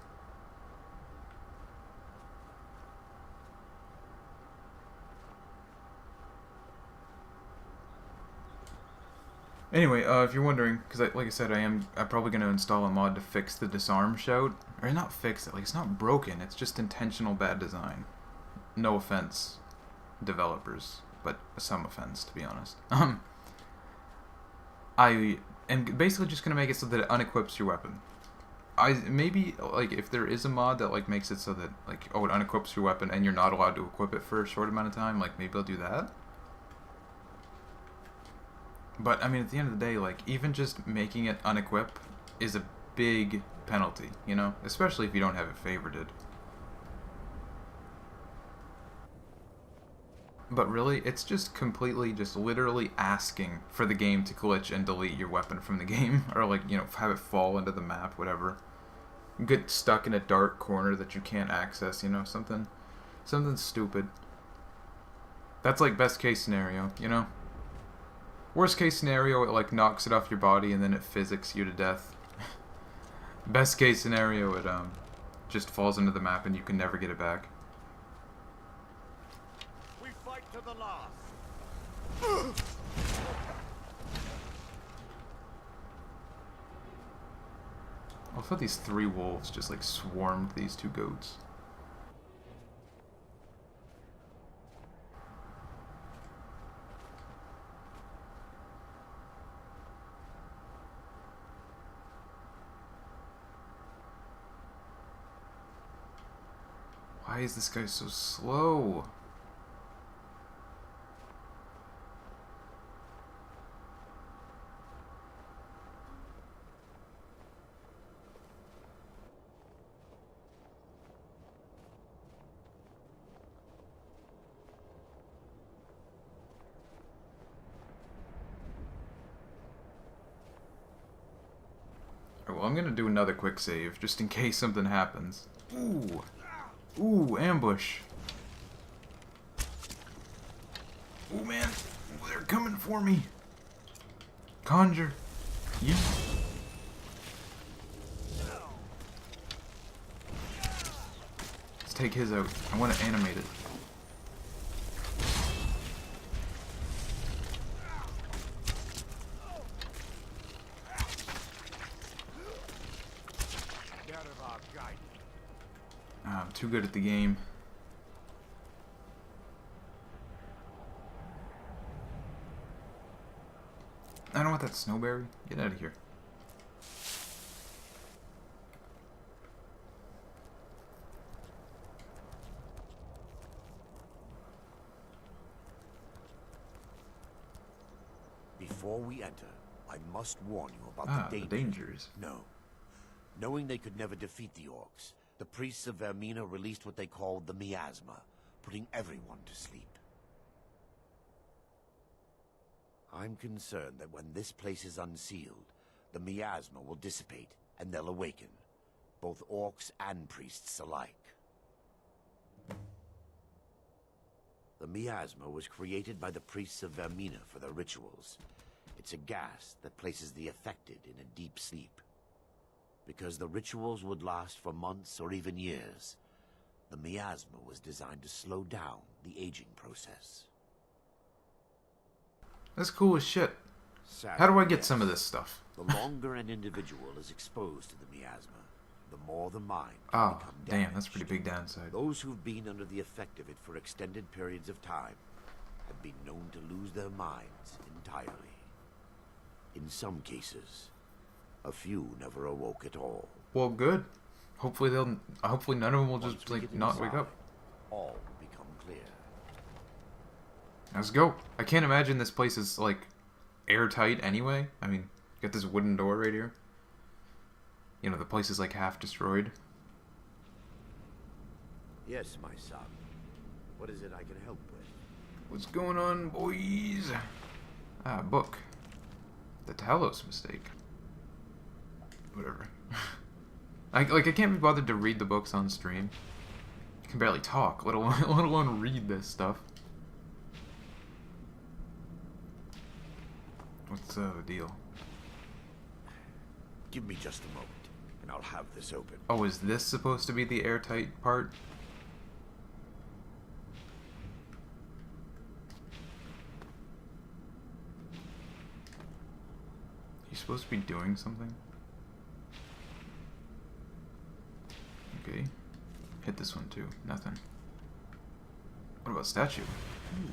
Anyway, if you're wondering, because like I said, I'm probably going to install a mod to fix the disarm shout. Or not fix it, like it's not broken, it's just intentional bad design. No offense, developers, but some offense, to be honest. I am basically just going to make it so that it unequips your weapon. Maybe, like, if there is a mod that, like, makes it so that, like, oh, it unequips your weapon and you're not allowed to equip it for a short amount of time, like, maybe I'll do that. But, I mean, at the end of the day, like, even just making it unequip is a big penalty, you know? Especially if you don't have it favorited. But really, it's just completely, just literally asking for the game to glitch and delete your weapon from the game. Or, like, you know, have it fall into the map, whatever. Get stuck in a dark corner that you can't access, you know? Something stupid. That's, like, best case scenario, you know? Worst case scenario, it like knocks it off your body and then it physics you to death. Best case scenario, it just falls into the map and you can never get it back. We fight to the last. I thought these 3 wolves just like swarmed these 2 goats. Why is this guy so slow? Alright, well, I'm gonna do another quick save, just in case something happens. Ooh! Ooh, ambush. Ooh, man. They're coming for me. Conjure. Yeah. Let's take his out. I want to animate it. I'm too good at the game. I don't want that snowberry. Get out of here. Before we enter, I must warn you about the dangers. No. Knowing they could never defeat the orcs, the priests of Vermina released what they called the miasma, putting everyone to sleep. I'm concerned that when this place is unsealed, the miasma will dissipate, and they'll awaken. Both orcs and priests alike. The miasma was created by the priests of Vermina for their rituals. It's a gas that places the affected in a deep sleep. Because the rituals would last for months or even years, the miasma was designed to slow down the aging process. That's cool as shit. Sadly, how do I get some of this stuff? The longer an individual is exposed to the miasma, the more the mind Oh, become damn, damaged. that's a pretty big downside. Those who've been under the effect of it for extended periods of time have been known to lose their minds entirely. In some cases, A few never awoke at all. Well, good. Hopefully hopefully none of them will Once just we like get not wake inside, up. all become clear. Let's go. I can't imagine this place is like airtight anyway. I mean, got this wooden door right here. You know, the place is like half destroyed. Yes, my son. What is it I can help with? What's going on, boys? Ah, book. The Talos mistake. Whatever. I can't be bothered to read the books on stream. I can barely talk, let alone read this stuff. What's the deal? Give me just a moment, and I'll have this open. Oh, is this supposed to be the airtight part? You supposed to be doing something? Okay. Hit this one too. Nothing. What about statue? Ooh.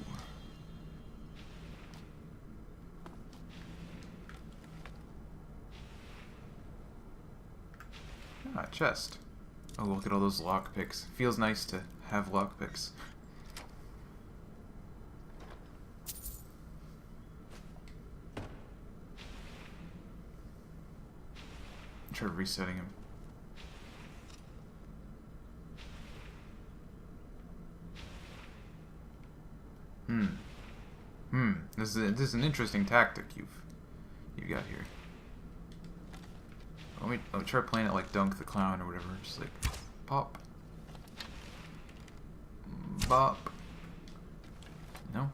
Ah, chest. Oh, look at all those lockpicks. Feels nice to have lockpicks. Try resetting him. This is an interesting tactic you got here. Let me try playing it like Dunk the Clown or whatever. Just like pop, bop. No.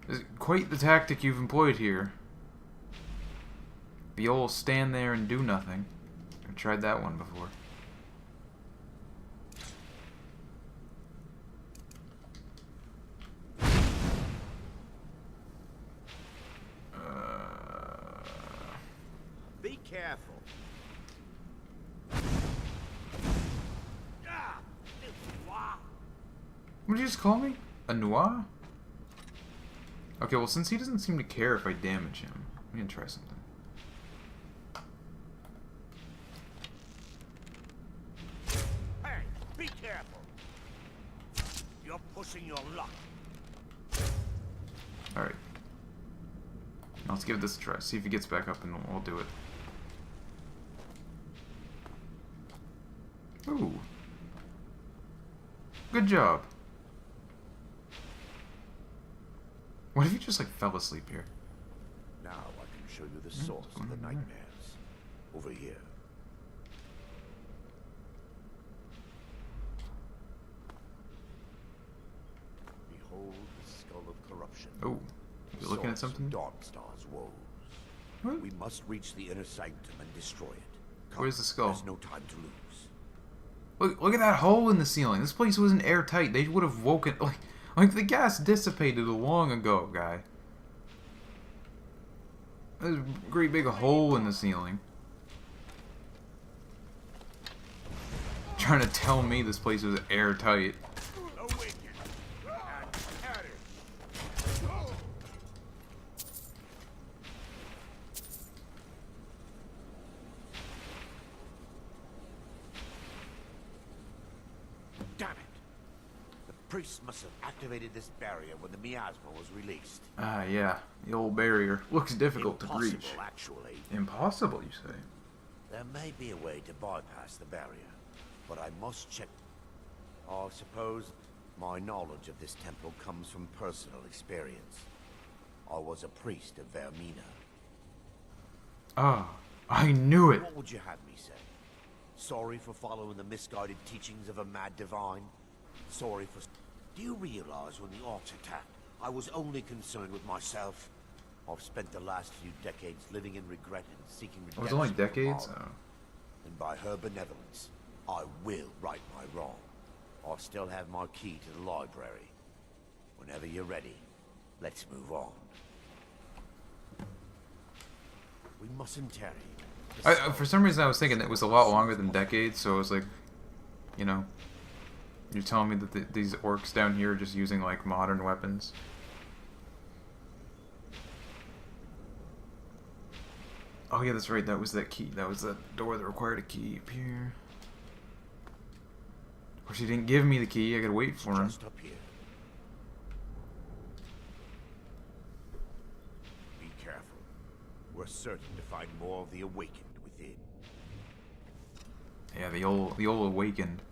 This is quite the tactic you've employed here. The old stand there and do nothing. I've tried that one before. Be careful. What did you just call me? A noir? Okay, well, since he doesn't seem to care if I damage him, I'm gonna try something. Hey, be careful. You're pushing your luck. Alright. Now let's give this a try. See if he gets back up and we'll do it. Ooh. Good job. What if you just like fell asleep here? Now I can show you the source of the nightmares. Over here. Behold the skull of corruption. Oh, you're looking at something? Dawnstar's woes. What? We must reach the inner sanctum and destroy it. Come, Where's the skull? There's no time to lose. Look at that hole in the ceiling. This place wasn't airtight. They would have woken like the gas dissipated long ago, guy. There's a great big hole in the ceiling. Trying to tell me this place was airtight. Damn it! The priest must have activated this barrier when the miasma was released. Ah, yeah. The old barrier. Looks difficult to breach. Impossible, actually. Impossible, you say? There may be a way to bypass the barrier, but I must check. I suppose my knowledge of this temple comes from personal experience. I was a priest of Vermina. Ah, I knew it. What would you have me say? Sorry for following the misguided teachings of a mad divine? Sorry for... Do you realize when the orcs attacked, I was only concerned with myself? I've spent the last few decades living in regret and seeking redemption. Oh, it's only decades? Oh. And by her benevolence, I will right my wrong. I still have my key to the library. Whenever you're ready, let's move on. We mustn't tarry. For some reason I was thinking it was a lot longer than decades, so I was like, you know, You're telling me that these orcs down here are just using, like, modern weapons? Oh yeah, that's right, that was that key. That was that door that required a key up here. Of course, he didn't give me the key, I gotta wait for him. Just up here. Be careful. We're certain to find more of the awakened within. Yeah, the old awakened.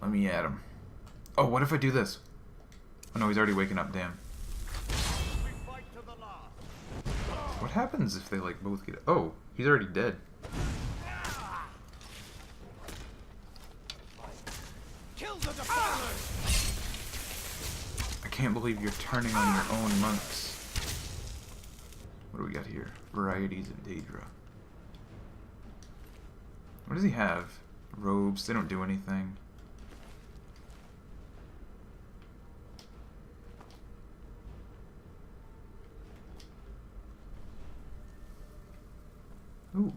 Let me at him. Oh, what if I do this? Oh no, he's already waking up, damn. What happens if they, like, both get... Oh, he's already dead. I can't believe you're turning on your own monks. What do we got here? Varieties of Daedra. What does he have? Robes, they don't do anything. Ooh.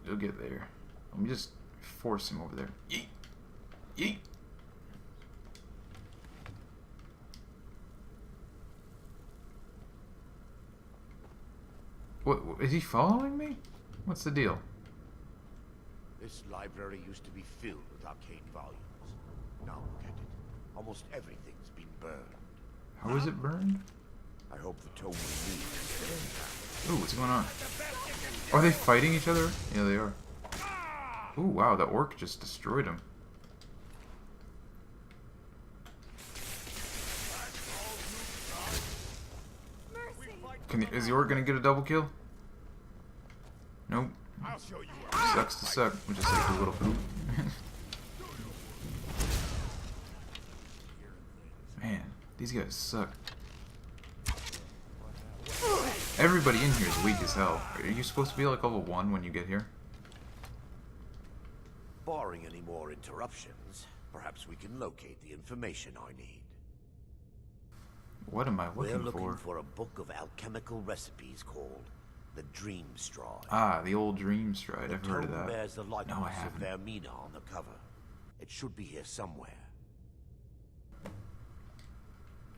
You'll get there. Let me just force him over there. Yeet! Yeet! What, is he following me? What's the deal? This library used to be filled with arcane volumes. Now look at it. Almost everything's been burned. How is it burned? I hope the tome we need can stay. Ooh, what's going on? Are they fighting each other? Yeah, they are. Ooh, wow, the orc just destroyed him. Is the orc gonna get a double kill? Nope. Sucks to suck. We'll just take a little poop. Man, these guys suck. Everybody in here is weak as hell. Are you supposed to be like level 1 when you get here? Barring any more interruptions, perhaps we can locate the information I need. What am I looking for? We're looking for a book of alchemical recipes called the Dream Stride. Ah, the old Dream Stride. I've heard of that. Bears the likeness No, I of haven't. Vermina on the cover. It should be here somewhere.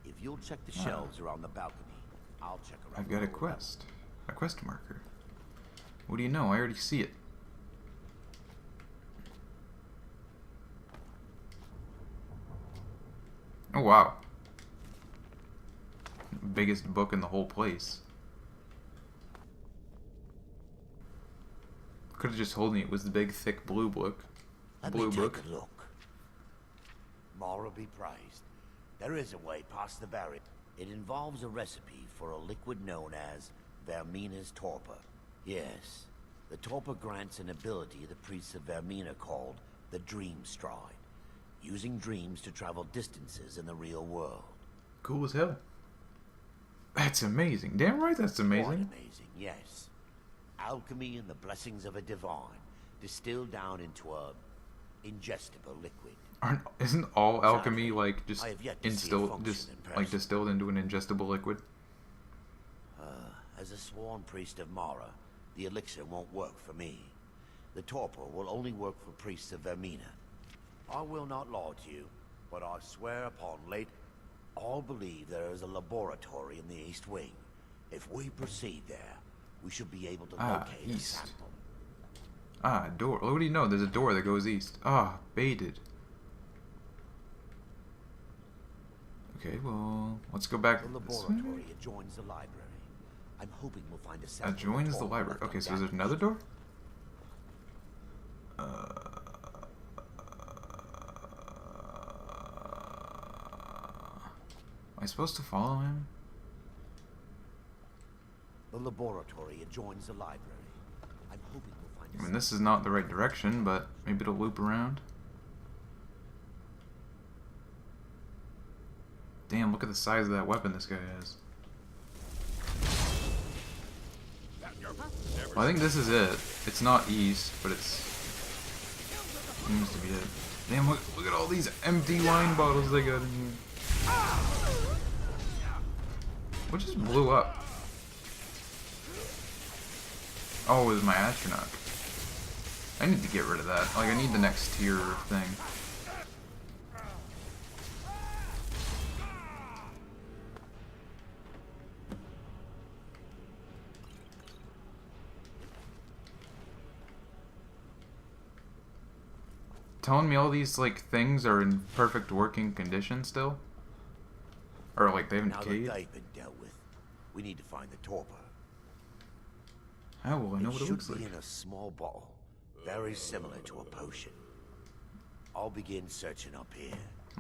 If you'll check the shelves around the balcony, I'll check around. I've got a quest. A quest marker. What do you know? I already see it. Oh, wow. Biggest book in the whole place. Could have just told me it was the big, thick blue book. Let me take a look. Mara be praised. There is a way past the barrier. It involves a recipe for a liquid known as Vermina's torpor. Yes, the torpor grants an ability the priests of Vermina called the Dream Stride, using dreams to travel distances in the real world. Cool as hell. That's amazing. Damn right that's amazing. Quite amazing, yes. Alchemy and the blessings of a divine, distilled down into a ingestible liquid. Isn't all alchemy like just instilled, distilled into an ingestible liquid? As a sworn priest of Mara, the elixir won't work for me. The torpor will only work for priests of Vermina. I will not lie to you, but I swear upon late, all believe there is a laboratory in the East Wing. If we proceed there, we should be able to locate a sample. Ah, door. What do you know? There's a door that goes east. Ah, baited. Okay, well, let's go back. The laboratory adjoins the library. I'm hoping we'll find a sample. Adjoins the library. Okay, so there's another door? Am I supposed to follow him? The laboratory adjoins the library. I'm hoping we'll find I mean, this is not the right direction, but maybe it'll loop around. Damn, look at the size of that weapon this guy has. Well, I think this is it. It's not east, but it's... seems to be it. Damn, look at all these empty wine bottles they got in here. What just blew up? Oh, it was my astronaut. I need to get rid of that. Like, I need the next tier thing. Telling me all these, like, things are in perfect working condition still? Or, like, they haven't Now decayed? that they've been dealt with, we need to find the torpor. How will I know what it looks should be like? in a small bottle, very similar to a potion. I'll begin searching up here.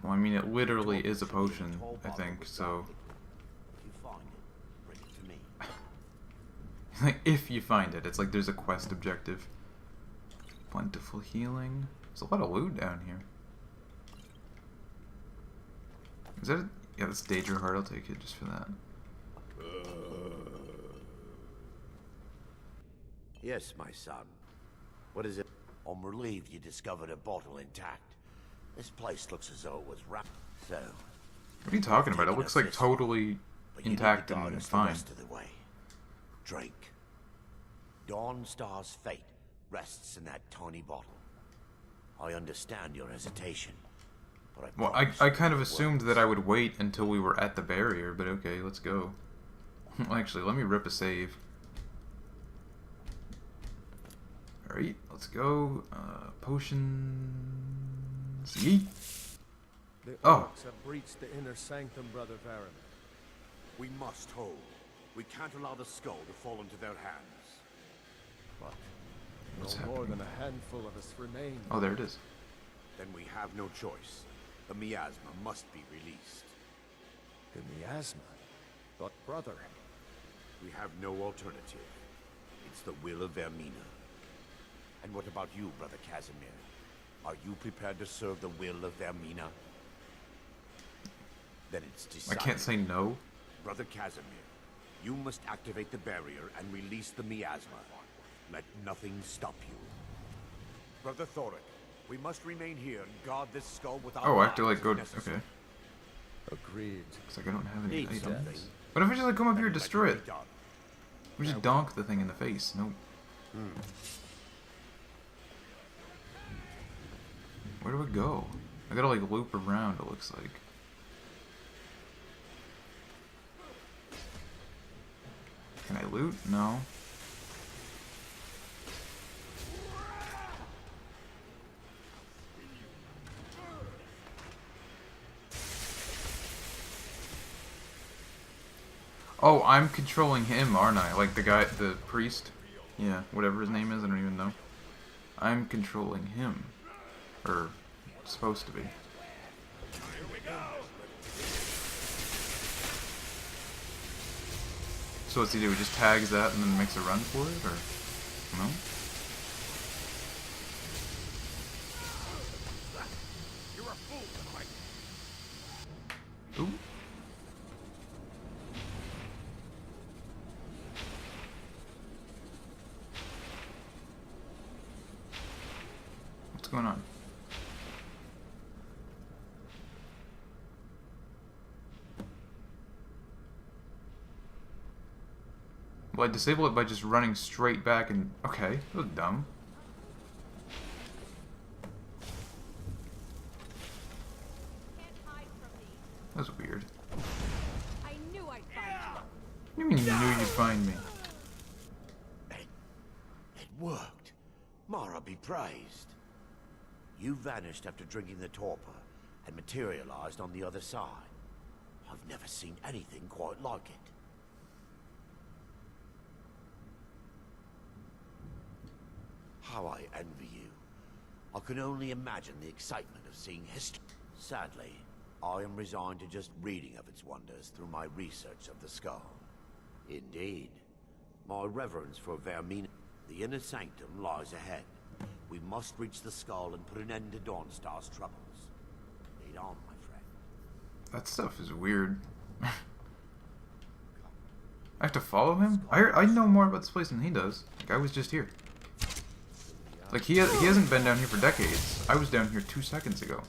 Well, I mean, it literally is a potion, I think, so... If you find it, bring it to me. Like, if you find it. It's like there's a quest objective. Plentiful healing. There's a lot of loot down here. Is that a... Yeah, that's Daedra Heart. I'll take it just for that. Yes, my son. What is it? I'm relieved you discovered a bottle intact. This place looks as though it was wrapped. So... What are you talking about? It looks like totally intact and fine. The rest of the way. Drink. Dawnstar's fate rests in that tiny bottle. I understand your hesitation, but Well, I kind of assumed that I would wait until we were at the barrier, but okay, let's go. Actually, let me rip a save. Alright, let's go. Potions. Yeet! The Oh! orcs have breached the inner sanctum, Brother Varum. We must hold. We can't allow the skull to fall into their hands. But What's no more happening? than a handful of us remain. Oh, there it is. then we have no choice. The miasma must be released. The miasma. But, brother, We have no alternative. It's the will of Vermina. And what about you, Brother Casimir? Are you prepared to serve the will of Vermina? Then it's I decided. can't say no. Brother Casimir, you must activate the barrier and release the miasma. Let nothing stop you. Brother Thoric, we must remain here and guard this skull without. Oh, I have to, like, lives go... if necessary. Okay. agreed. Looks like I don't have any Need items. something. What if I just, like, come up here and Let destroy be it? done. We just donk the thing in the face. Nope. Where do I go? I gotta, like, loop around, it looks like. Can I loot? No. Oh, I'm controlling him, aren't I? Like the guy, the priest? Yeah, whatever his name is, I don't even know. I'm controlling him. Or, supposed to be. So what's he do? He just tags that and then makes a run for it? Or, no? You're a fool tonight. Ooh. What's going on? Well, I disable it by just running straight back and... Okay, that was dumb. That was weird. I knew I'd find you. What do you mean you knew you'd find me? It worked. Mara be praised. You vanished after drinking the torpor and materialized on the other side. I've never seen anything quite like it. How I envy you. I can only imagine the excitement of seeing history. Sadly, I am resigned to just reading of its wonders through my research of the skull. Indeed. My reverence for Vermina, the inner sanctum lies ahead. We must reach the skull and put an end to Dawnstar's troubles. Lead on, my friend. That stuff is weird. I have to follow him? I know more about this place than he does. Like, I was just here. Like, he hasn't been down here for decades. I was down here 2 seconds ago.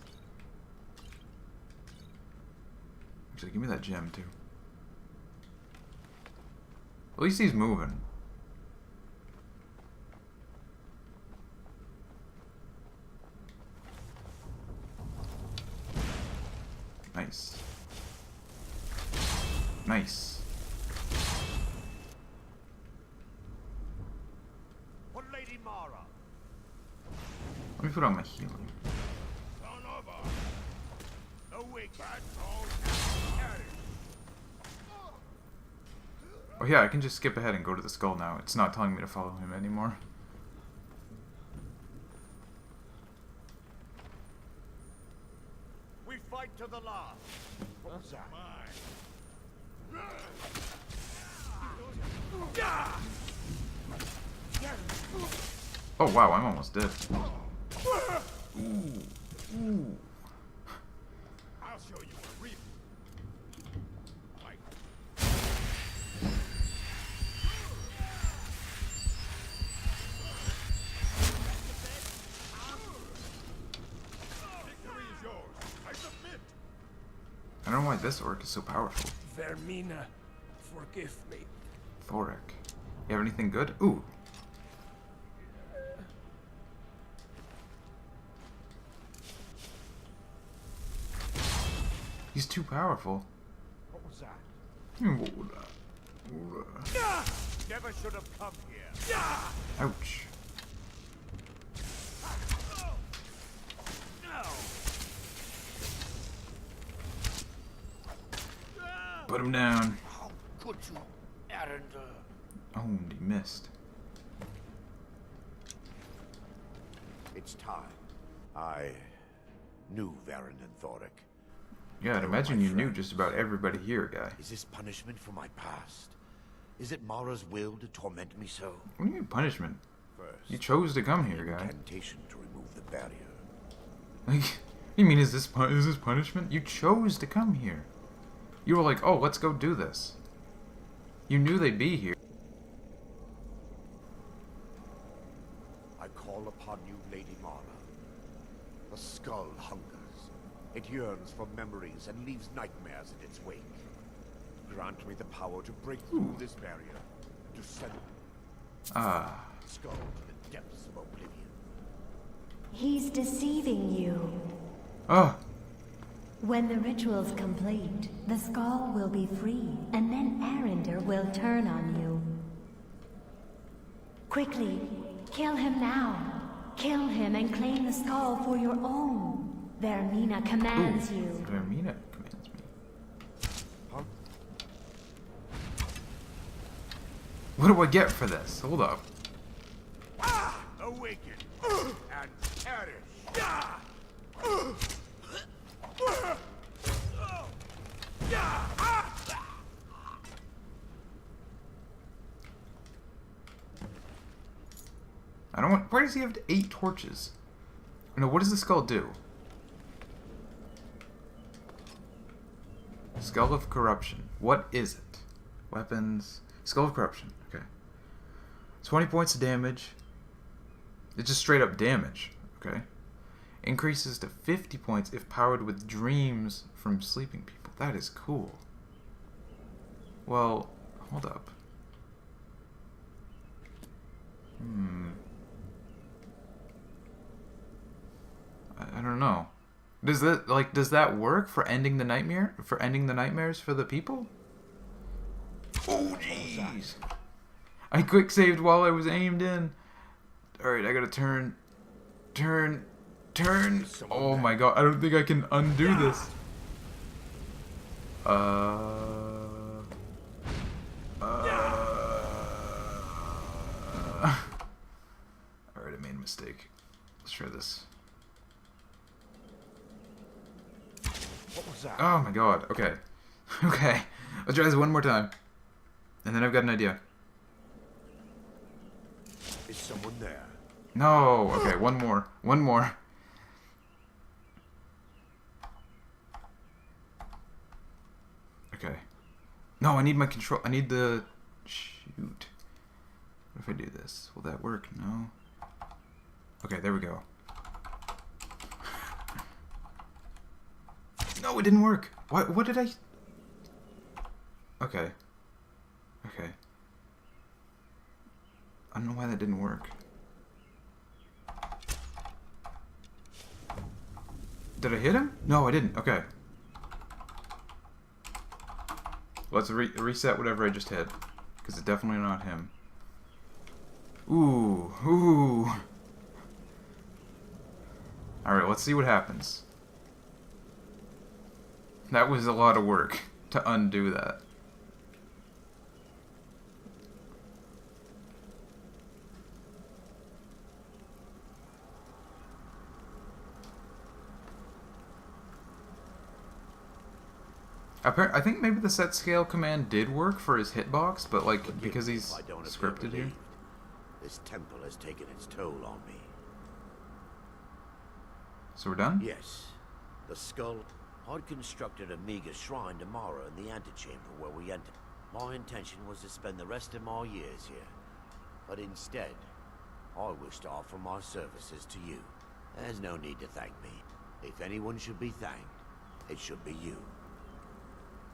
Actually, give me that gem, too. At least he's moving. Nice. Nice. For Lady Mara. Let me put on my healing. Oh yeah, I can just skip ahead and go to the skull now. It's not telling me to follow him anymore. We fight to the last. What was that? Oh wow, I'm almost dead. Ooh. Ooh. I'll show you a real fight. Victory is yours. I submit. I don't know why this orc is so powerful. Vermina, forgive me. Thoric. You have anything good? Ooh. He's too powerful. What was that? Never should have come here. Ouch. Put him down. How could you, Arender? Oh, and he missed. It's time. I knew Varen and Thoric. Yeah, I'd imagine you knew just about everybody here, guy. Is this punishment for my past? Is it Mara's will to torment me so? What do you mean punishment? First, You chose to come here, guy. incantation to remove the barrier. Like, you mean is this punishment? You chose to come here. You were like, oh, let's go do this. You knew they'd be here. I call upon you, Lady Mara. The skull hungers. It yearns for memories and leaves nightmares in its wake. Grant me the power to break through this barrier, to send the skull to the depths of oblivion. He's deceiving you. Oh. When the ritual's complete, the skull will be free, and then Arender will turn on you. Quickly, kill him now. Kill him and claim the skull for your own. Vermina commands you. Vermina commands me. Huh? What do I get for this? Hold up. Awaken and perish. I don't want. Why does he have 8 torches? No, what does the skull do? Skull of Corruption. What is it? Weapons. Skull of Corruption. Okay. 20 points of damage. It's just straight up damage. Okay. Increases to 50 points if powered with dreams from sleeping people. That is cool. Well, hold up. I don't know. Does that work for ending the nightmare? For ending the nightmares for the people? Oh jeez. I quick saved while I was aimed in. Alright, I gotta turn. Oh my god, I don't think I can undo this. Alright, I made a mistake. Let's try this. What was that? Oh my god, okay. Okay, let's try this one more time. And then I've got an idea. Is someone there? No, okay, one more. One more. Okay. No, I need my control. I need the... Shoot. What if I do this? Will that work? No. Okay, there we go. No, it didn't work. What did I... Okay. Okay. I don't know why that didn't work. Did I hit him? No, I didn't. Okay. Let's reset whatever I just hit, because it's definitely not him. Ooh, ooh. Alright, let's see what happens. That was a lot of work to undo that. I think maybe the set scale command did work for his hitbox, but like because he's scripted here. This temple has taken its toll on me. So we're done? Yes. The skull. I'd constructed a meager shrine to Mara in the antechamber where we entered. My intention was to spend the rest of my years here. But instead, I wish to offer my services to you. There's no need to thank me. If anyone should be thanked, it should be you.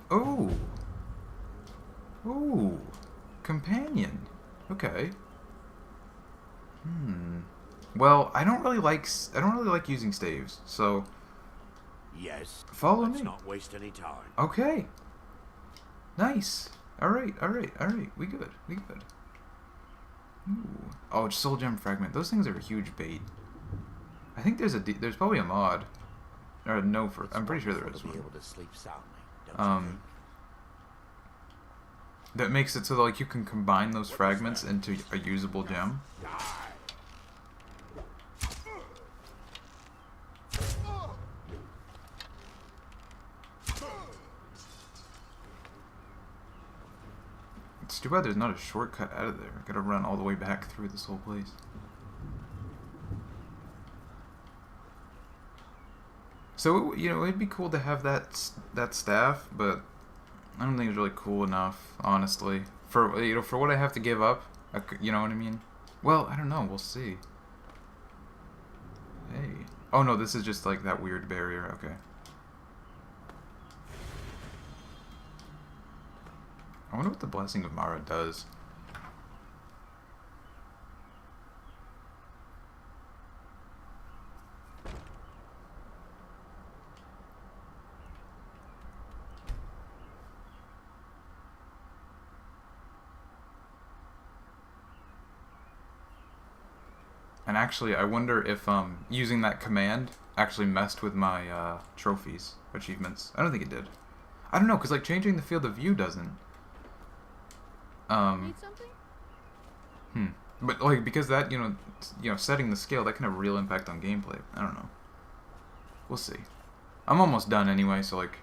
Oh. Oh. Companion. Okay. Well, I don't really like using staves, so yes. Follow Let's me. Not waste any time. Okay. Nice. All right. We good. Ooh. Oh, soul gem fragment. Those things are a huge bait. I think there's probably a mod. Or no, I'm pretty sure there is one. Be able to sleep soundly, don't you think? That makes it so that, like, you can combine those fragments into a usable gem. It's too bad there's not a shortcut out of there. I gotta run all the way back through this whole place. So, you know, it'd be cool to have that staff, but I don't think it's really cool enough, honestly. For, you know, for what I have to give up, you know what I mean? Well, I don't know. We'll see. Hey. Oh, no, this is just, like, that weird barrier. Okay. I wonder what the Blessing of Mara does. And actually, I wonder if using that command actually messed with my trophies, achievements. I don't think it did. I don't know, because like changing the field of view doesn't. Need something? But like because that you know setting the scale, that can have real impact on gameplay. I don't know. We'll see. I'm almost done anyway. So like,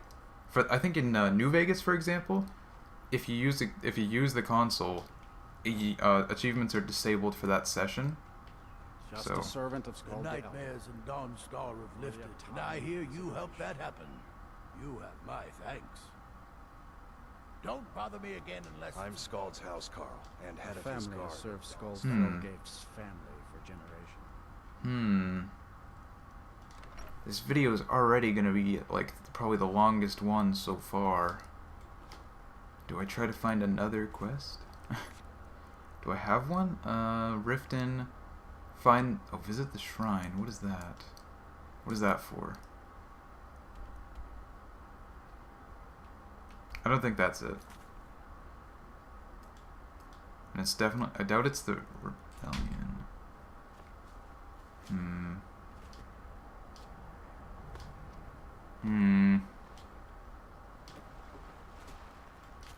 I think in New Vegas, for example, if you use the console, achievements are disabled for that session. Just a servant of Skull. The nightmares in Dawnstar have lifted, and I hear you helped that happen. You have my thanks. Don't bother me again unless... I'm Skald's housecarl, and head of his Family guard. has served Skull's Felgate's family for generations. This video is already gonna be like probably the longest one so far. Do I try to find another quest? Do I have one? Riften. Visit the shrine. What is that? What is that for? I don't think that's it. And it's definitely... I doubt it's the rebellion.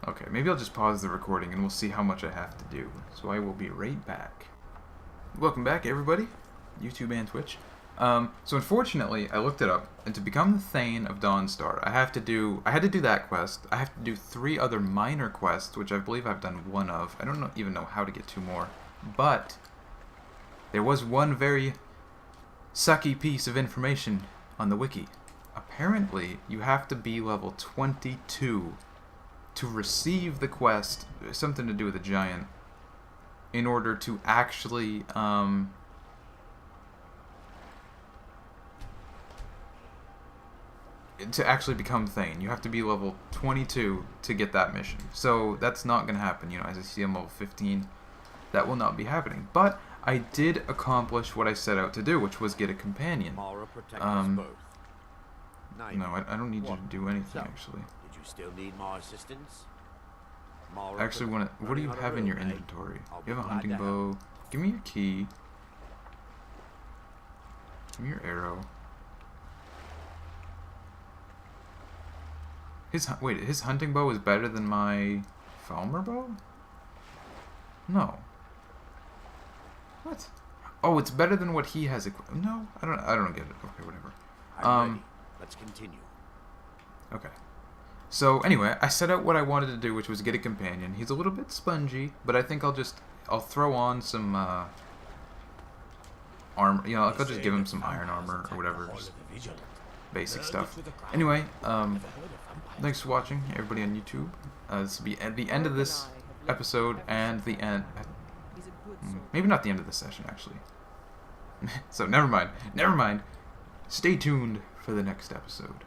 Okay, maybe I'll just pause the recording and we'll see how much I have to do. So I will be right back. Welcome back, everybody. YouTube and Twitch. So unfortunately, I looked it up, and to become the Thane of Dawnstar, I had to do that quest. I have to do 3 other minor quests, which I believe I've done 1 of. I don't even know how to get 2 more. But there was one very sucky piece of information on the wiki. Apparently, you have to be level 22 to receive the quest, something to do with a giant, in order to actually become Thane. You have to be level 22 to get that mission. So that's not going to happen, you know, as I see I'm level 15. That will not be happening. But I did accomplish what I set out to do, which was get a companion. Night. No, I don't need you to do anything, actually. Did you still need my assistance? Mara actually want to... What do you running on have her in your own, eh? inventory? I'll You have a be glad hunting to bow. Give me your key. Give me your arrow. Wait, his hunting bow is better than my Falmer bow? No. What? Oh, it's better than what he has equipped. No, I don't get it. Okay, whatever. I'm ready. Let's continue. Okay. So anyway, I set out what I wanted to do, which was get a companion. He's a little bit spongy, but I think I'll throw on some armor. You know, I'll just give him some iron armor or whatever. Just basic stuff. Anyway, thanks for watching, everybody on YouTube. This will be at the end of this episode and the end. Maybe not the end of the session, actually. So never mind. Stay tuned for the next episode.